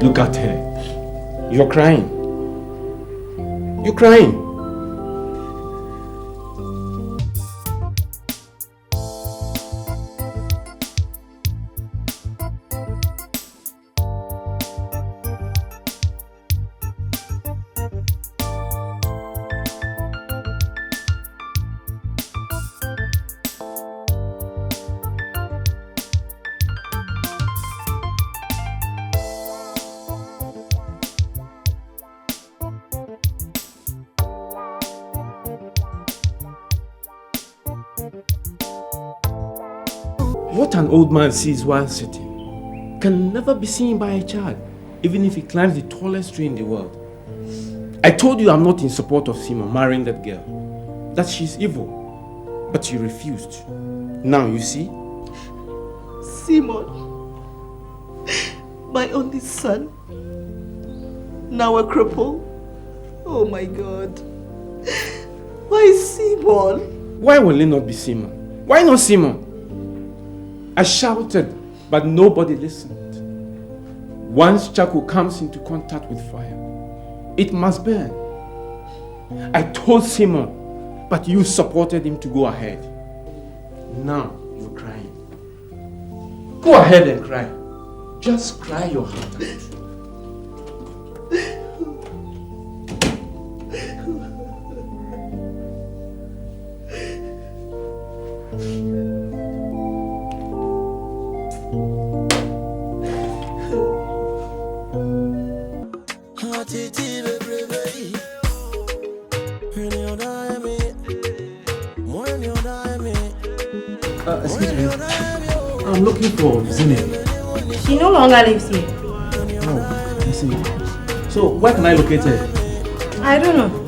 Speaker 13: Look at her. You're crying. You're crying. What an old man sees while sitting can never be seen by a child, even if he climbs the tallest tree in the world. I told you I'm not in support of Simon marrying that girl, that she's evil, but you refused. Now you see?
Speaker 14: Simon, my only son, now a cripple. Oh my God. Why Simon?
Speaker 13: Why will it not be Simon? Why not Simon? I shouted, but nobody listened. Once charcoal comes into contact with fire, it must burn. I told Simon, but you supported him to go ahead. Now you're crying. Go ahead and cry. Just cry your heart out.
Speaker 6: Excuse me. I'm looking for Zine.
Speaker 5: She no longer lives here.
Speaker 6: Oh, I see. So, where can I locate her?
Speaker 5: I don't know.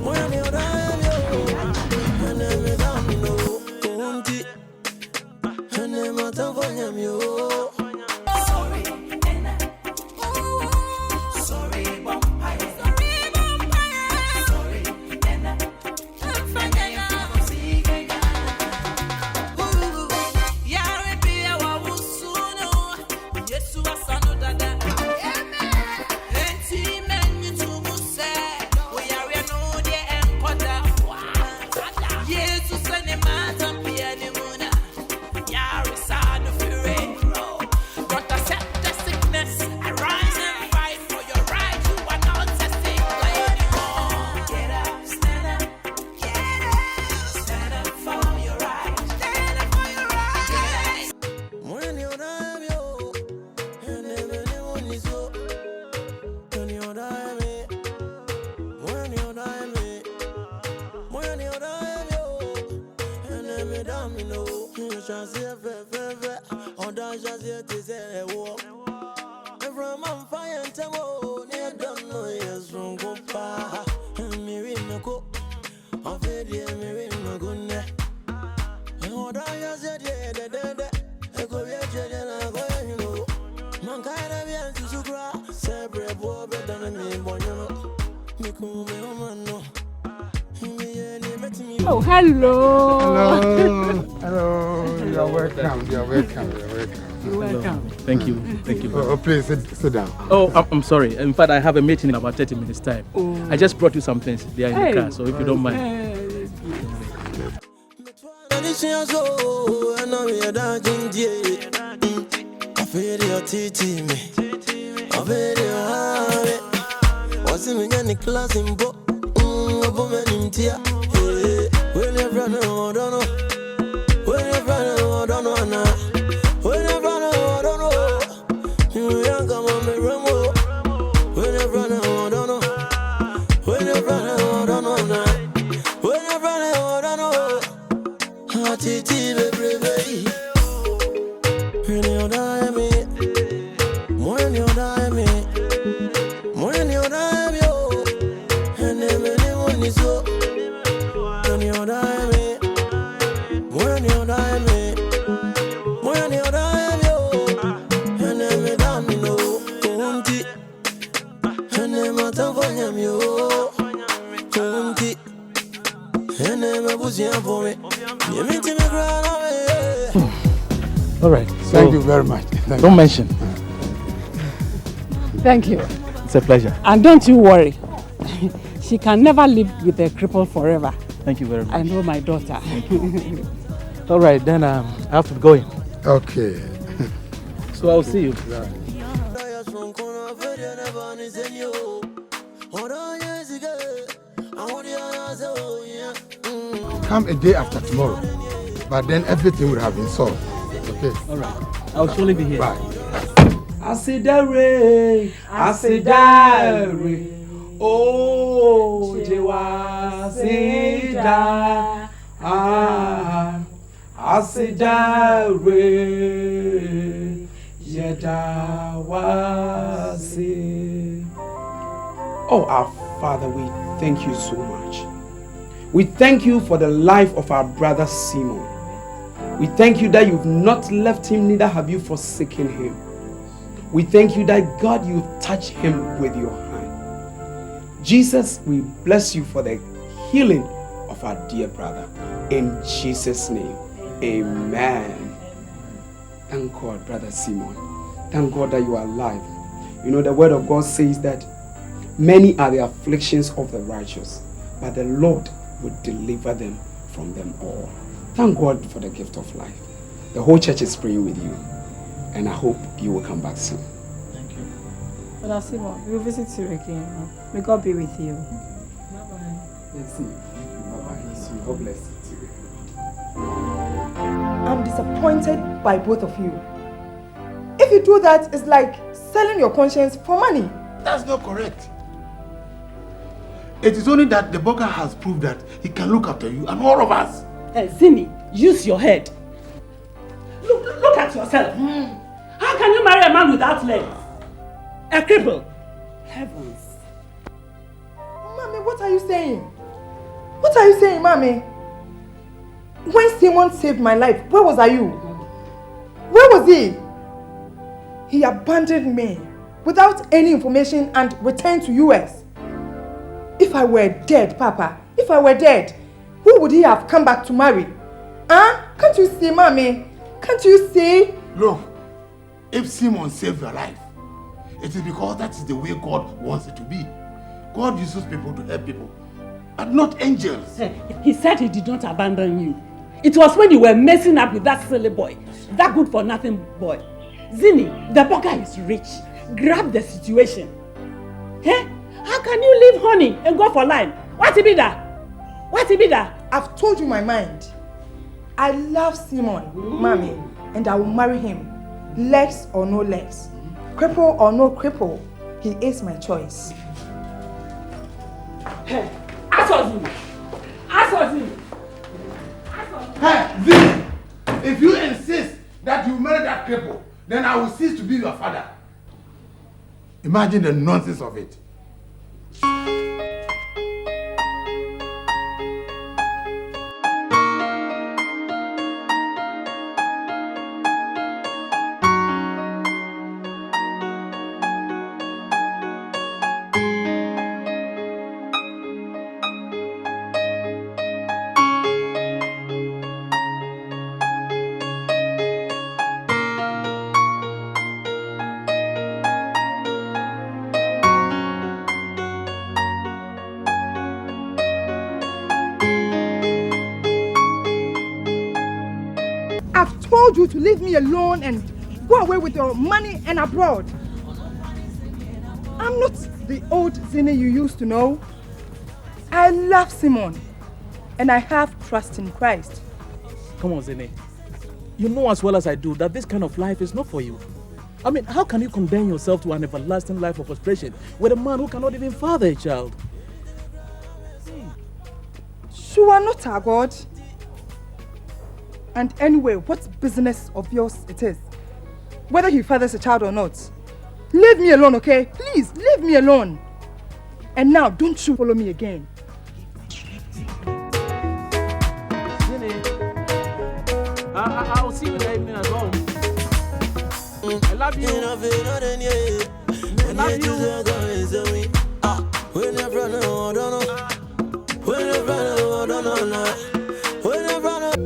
Speaker 8: Oh, hello.
Speaker 18: Hello. Hello. You're welcome. You're welcome. You're welcome.
Speaker 8: You're welcome.
Speaker 6: Thank you. Thank you.
Speaker 18: Oh, please sit down.
Speaker 6: Oh, I'm sorry. In fact, I have a meeting in about 30 minutes time.
Speaker 8: Oh.
Speaker 6: I just brought you some things. They are in the car, so if you don't mind. All right. So
Speaker 18: Thank you very much.
Speaker 6: Don't mention.
Speaker 8: Thank you.
Speaker 6: It's a pleasure.
Speaker 8: And don't you worry. She can never live with a cripple forever.
Speaker 6: Thank you very much.
Speaker 8: I know my daughter.
Speaker 6: All right, then I have to be going.
Speaker 18: Okay.
Speaker 6: So I'll see you.
Speaker 18: Come a day after tomorrow, but then everything will have been solved. Okay?
Speaker 6: All right. I'll surely be here.
Speaker 18: Bye.
Speaker 12: Asidare, asidare, oh, jewa sida, asidare. Oh, our Father, we thank you so much. We thank you for the life of our brother Simon. We thank you that you've not left him, neither have you forsaken him. We thank you that, God, you've touched him with your hand. Jesus, we bless you for the healing of our dear brother. In Jesus' name, amen. Thank God, brother Simon. Thank God that you are alive. You know, the word of God says that many are the afflictions of the righteous, but the Lord will deliver them from them all. Thank God for the gift of life. The whole church is praying with you, and I hope you will come back soon.
Speaker 1: Thank you. Brother Simon, we'll visit you again. May God be with you.
Speaker 12: Bye-bye. Let's see. Bye-bye. God bless you too.
Speaker 1: I'm disappointed by both of you. If you do that, it's like selling your conscience for money.
Speaker 18: That's not correct. It is only that the burger has proved that he can look after you and all of us.
Speaker 8: Zini, use your head. Look at yourself. How can you marry a man without legs? A cripple. Heavens.
Speaker 1: Mommy, what are you saying? What are you saying, Mommy? When Simon saved my life, where was you? Where was he? He abandoned me without any information and returned to US. If I were dead, Papa, if I were dead, who would he have come back to marry? Huh? Can't you see, Mommy? Can't you see?
Speaker 18: Look, if Simon saved your life, it is because that is the way God wants it to be. God uses people to help people, but not angels.
Speaker 8: He said he did not abandon you. It was when you were messing up with that silly boy, that good for nothing boy. Zini, the burger is rich. Grab the situation. Hey, how can you leave honey and go for lime? What be that? What be that?
Speaker 1: I've told you my mind. I love Simon, Mommy, and I will marry him. Legs or no legs, cripple or no cripple, he is my choice.
Speaker 8: Hey, Zini.
Speaker 18: Hey, Zini, if you insist that you marry that cripple, then I will cease to be your father. Imagine the nonsense of it.
Speaker 1: You to leave me alone and go away with your money and abroad. I'm not the old Zini you used to know. I love Simon and I have trust in Christ.
Speaker 19: Come on, Zini. You know as well as I do that this kind of life is not for you. I mean, how can you condemn yourself to an everlasting life of frustration with a man who cannot even father a child?
Speaker 1: You are not our God. And anyway, what business of yours it is? Whether he fathers a child or not. Leave me alone, okay? Please, leave me alone. And now, don't you follow me again.
Speaker 19: I'll see you in the evening at home. I love you. I love
Speaker 14: you.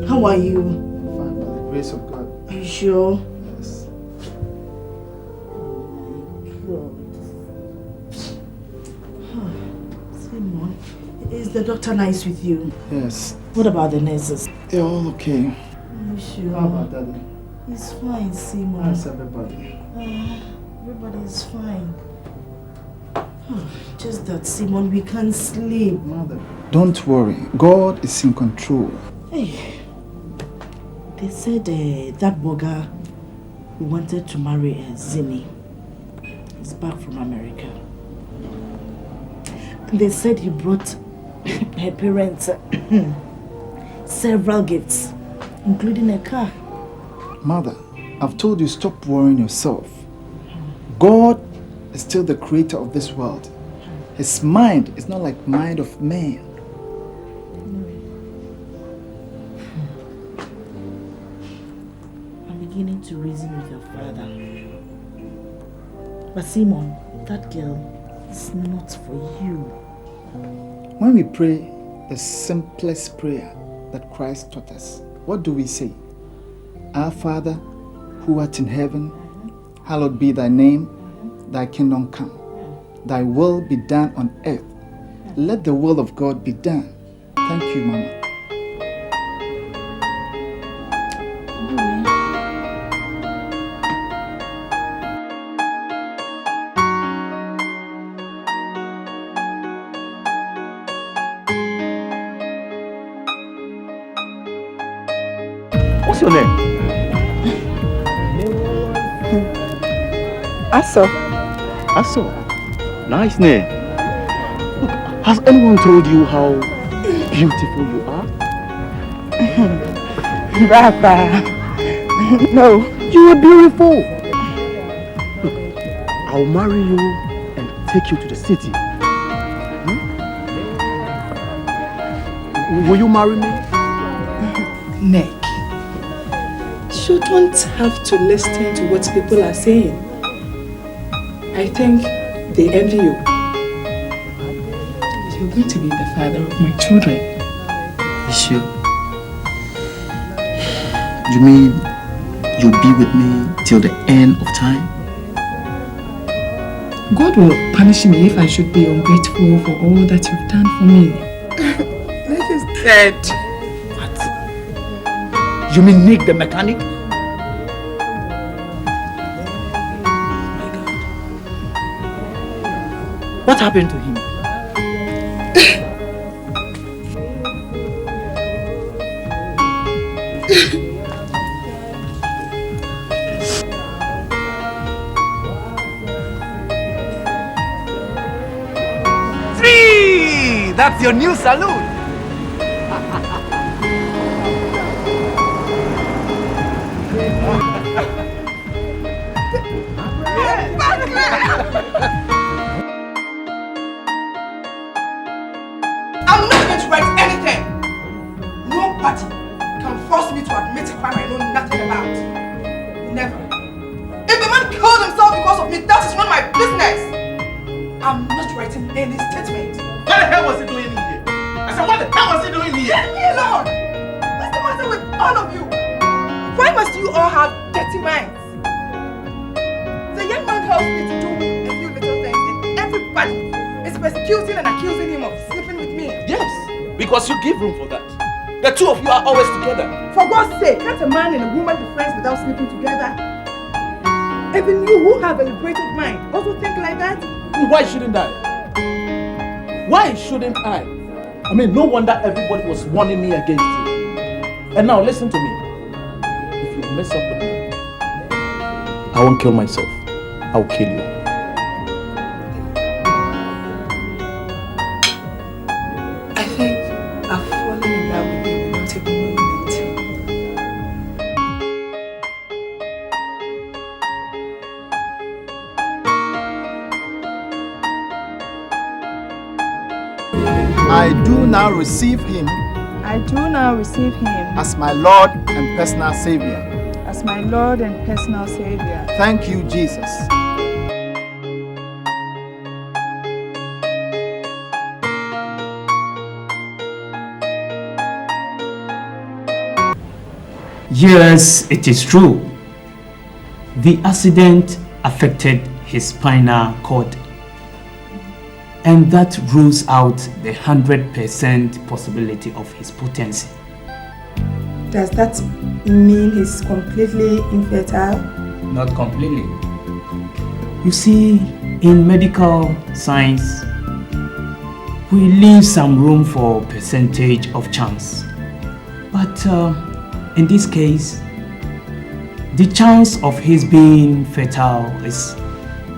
Speaker 14: How are you?
Speaker 10: Fine, by the grace of God.
Speaker 14: You sure?
Speaker 10: Yes.
Speaker 14: Simon, is the doctor nice with you?
Speaker 10: Yes.
Speaker 14: What about the nurses?
Speaker 10: They're all okay.
Speaker 14: You sure?
Speaker 10: How about Daddy?
Speaker 14: He's fine, Simon.
Speaker 10: How's everybody?
Speaker 14: Everybody is fine. Just that, Simon, we can't sleep.
Speaker 10: Mother, don't worry. God is in control.
Speaker 14: Hey. They said that burger who wanted to marry Zini is back from America. And they said he brought her parents several gifts, including a car.
Speaker 10: Mother, I've told you, stop worrying yourself. God is still the creator of this world. His mind is not like the mind of man.
Speaker 14: I'm beginning to reason with your father. But Simon, that girl is not for you.
Speaker 10: When we pray the simplest prayer that Christ taught us, what do we say? Our Father, who art in heaven, hallowed be thy name, thy kingdom come. Thy will be done on earth. Let the will of God be done. Thank you, Mama.
Speaker 20: What's your name?
Speaker 7: Aso.
Speaker 20: Aso. Nice name. Look, has anyone told you how beautiful you are?
Speaker 7: Papa. No.
Speaker 20: You are beautiful. Look, I'll marry you and take you to the city. Will you marry me?
Speaker 1: Nick, you don't have to listen to what people are saying. I think they envy you. You're going to be the father of my children.
Speaker 15: You sure? You mean you'll be with me till the end of time?
Speaker 1: God will punish me if I should be ungrateful for all that you've done for me. Nick is dead.
Speaker 15: You mean Nick the mechanic? What happened to him?
Speaker 20: Three! That's your new salute.
Speaker 1: I'm not going to write anything. Nobody can force me to admit a crime I know nothing about. Never. If the man killed himself because of me, that is none of my business. I'm not writing any statement.
Speaker 18: What the hell was he doing here? I said, what the hell was he doing here?
Speaker 1: Leave me alone. What's the matter with all of you? Why must you all have dirty minds? The young man helps me to do a few little things and everybody is persecuting and accusing him of sleeping with me.
Speaker 19: Yes, because you give room for that. The two of you are always together.
Speaker 1: For God's sake, can't a man and a woman be friends without sleeping together? Even you who have a liberated mind also think like that?
Speaker 19: Why shouldn't I? Why shouldn't I? I mean, no wonder everybody was warning me against you. And now listen to me. If you mess up with me, I won't kill myself. I'll kill you.
Speaker 1: I think I've fallen in love with you without even knowing
Speaker 10: I do now receive him as my Lord and personal Savior.
Speaker 7: As my Lord and personal Savior.
Speaker 10: Thank you, Jesus.
Speaker 16: Yes, it is true. The accident affected his spinal cord, and that rules out the 100% possibility of his potency.
Speaker 1: Does that mean he's completely infertile?
Speaker 16: Not completely. You see, in medical science, we leave some room for percentage of chance. But in this case, the chance of his being fertile is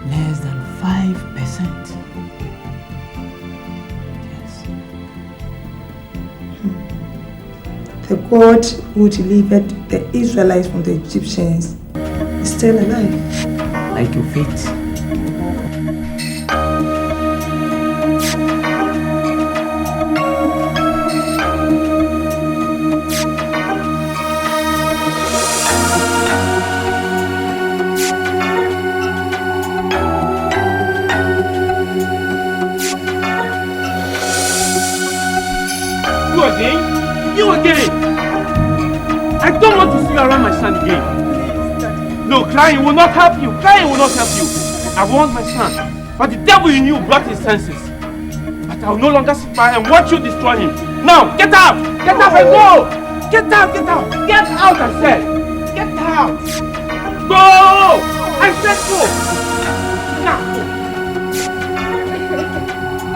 Speaker 16: less than 5%.
Speaker 1: The God who delivered the Israelites from the Egyptians Still alive.
Speaker 16: Like your fate.
Speaker 13: You again! I don't want to see you around my son again. No, crying will not help you. Crying will not help you. I want my son. But the devil in you brought his senses. But I will no longer sit by and watch you destroy him. Now, get out! Get out and go! Get out, get out! Get out, I said! Get out! Go! I said go! Now!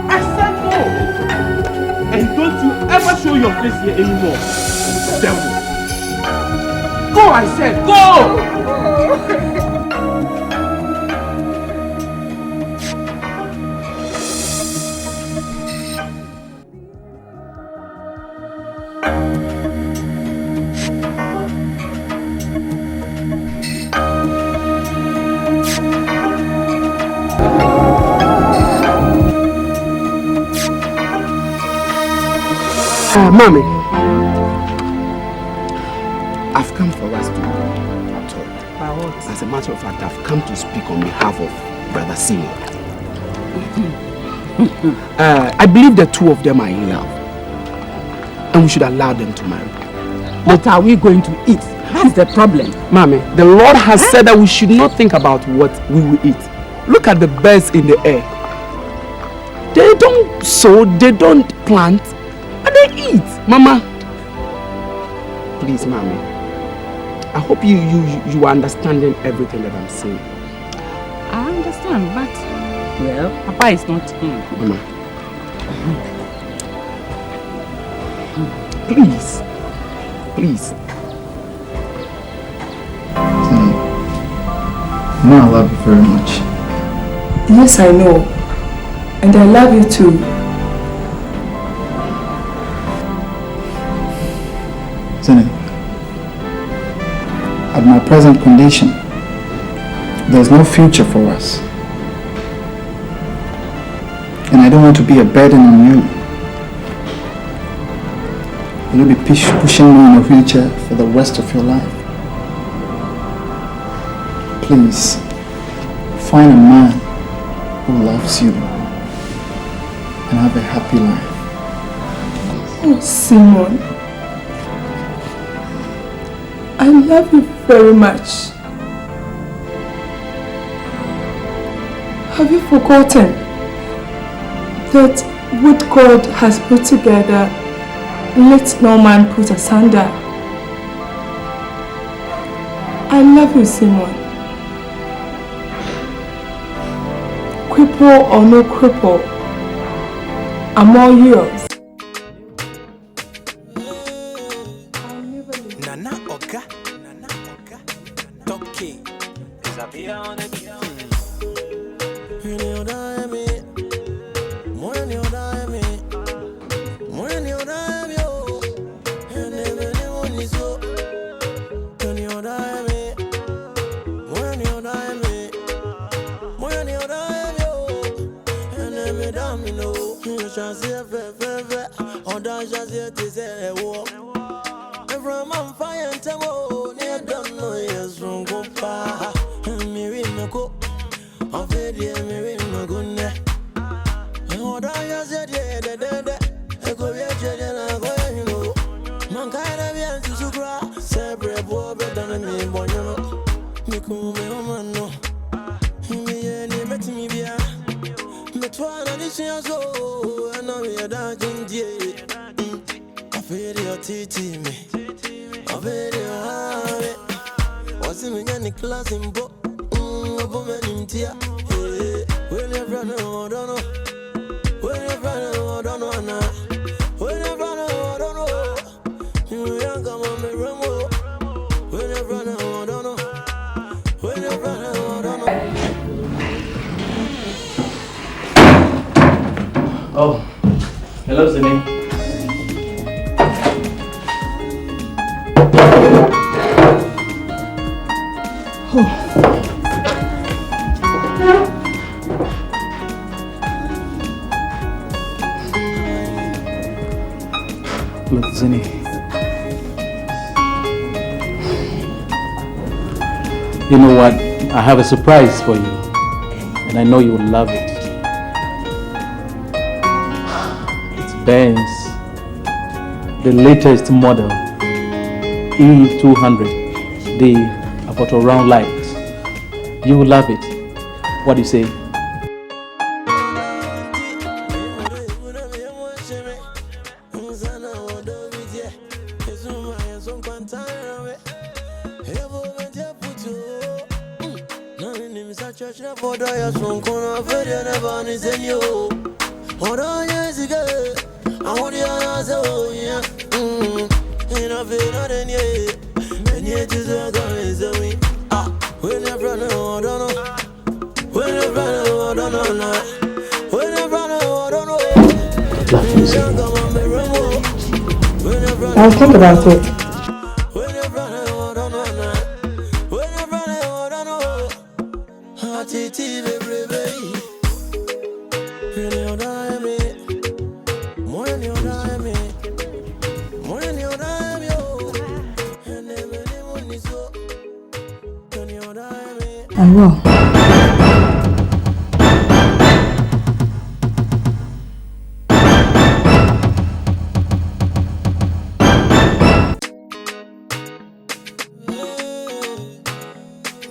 Speaker 13: I said go! And don't you ever show your face here anymore, devil. Go, I said, go!
Speaker 12: Mommy, I've come for us to talk.
Speaker 8: About what?
Speaker 12: As a matter of fact, I've come to speak on behalf of Brother Simon. I believe the two of them are in love, and we should allow them to marry.
Speaker 8: What are we going to eat? That's the problem.
Speaker 12: Mommy, the Lord has said that we should not think about what we will eat. Look at the birds in the air. They don't sow, they don't plant, and they eat. Mama, please, Mommy, I hope you are understanding everything that I'm saying.
Speaker 8: I understand, but, well, Papa is not in.
Speaker 12: Mama, please, please.
Speaker 10: You know I love you very much.
Speaker 1: Yes, I know. And I love you too.
Speaker 10: Zene, at my present condition, there's no future for us. And I don't want to be a burden on you. Will you be pushing me in a wheelchair for the rest of your life? Please, find a man who loves you and have a happy life.
Speaker 1: Oh, Simon. I love you very much. Have you forgotten that what God has put together, let no man put asunder? I love you, Simon. Cripple or no cripple, I'm all yours.
Speaker 16: Oh, hello, Zane.
Speaker 10: Look, Zinni. You know what? I have a surprise for you. And I know you will love it. It's Benz. The latest model. E200. The about a round light. You will love it. What do you say?
Speaker 1: I'll think about it. I will.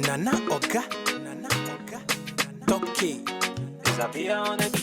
Speaker 17: Nana Oga, Toki, is a beer on it.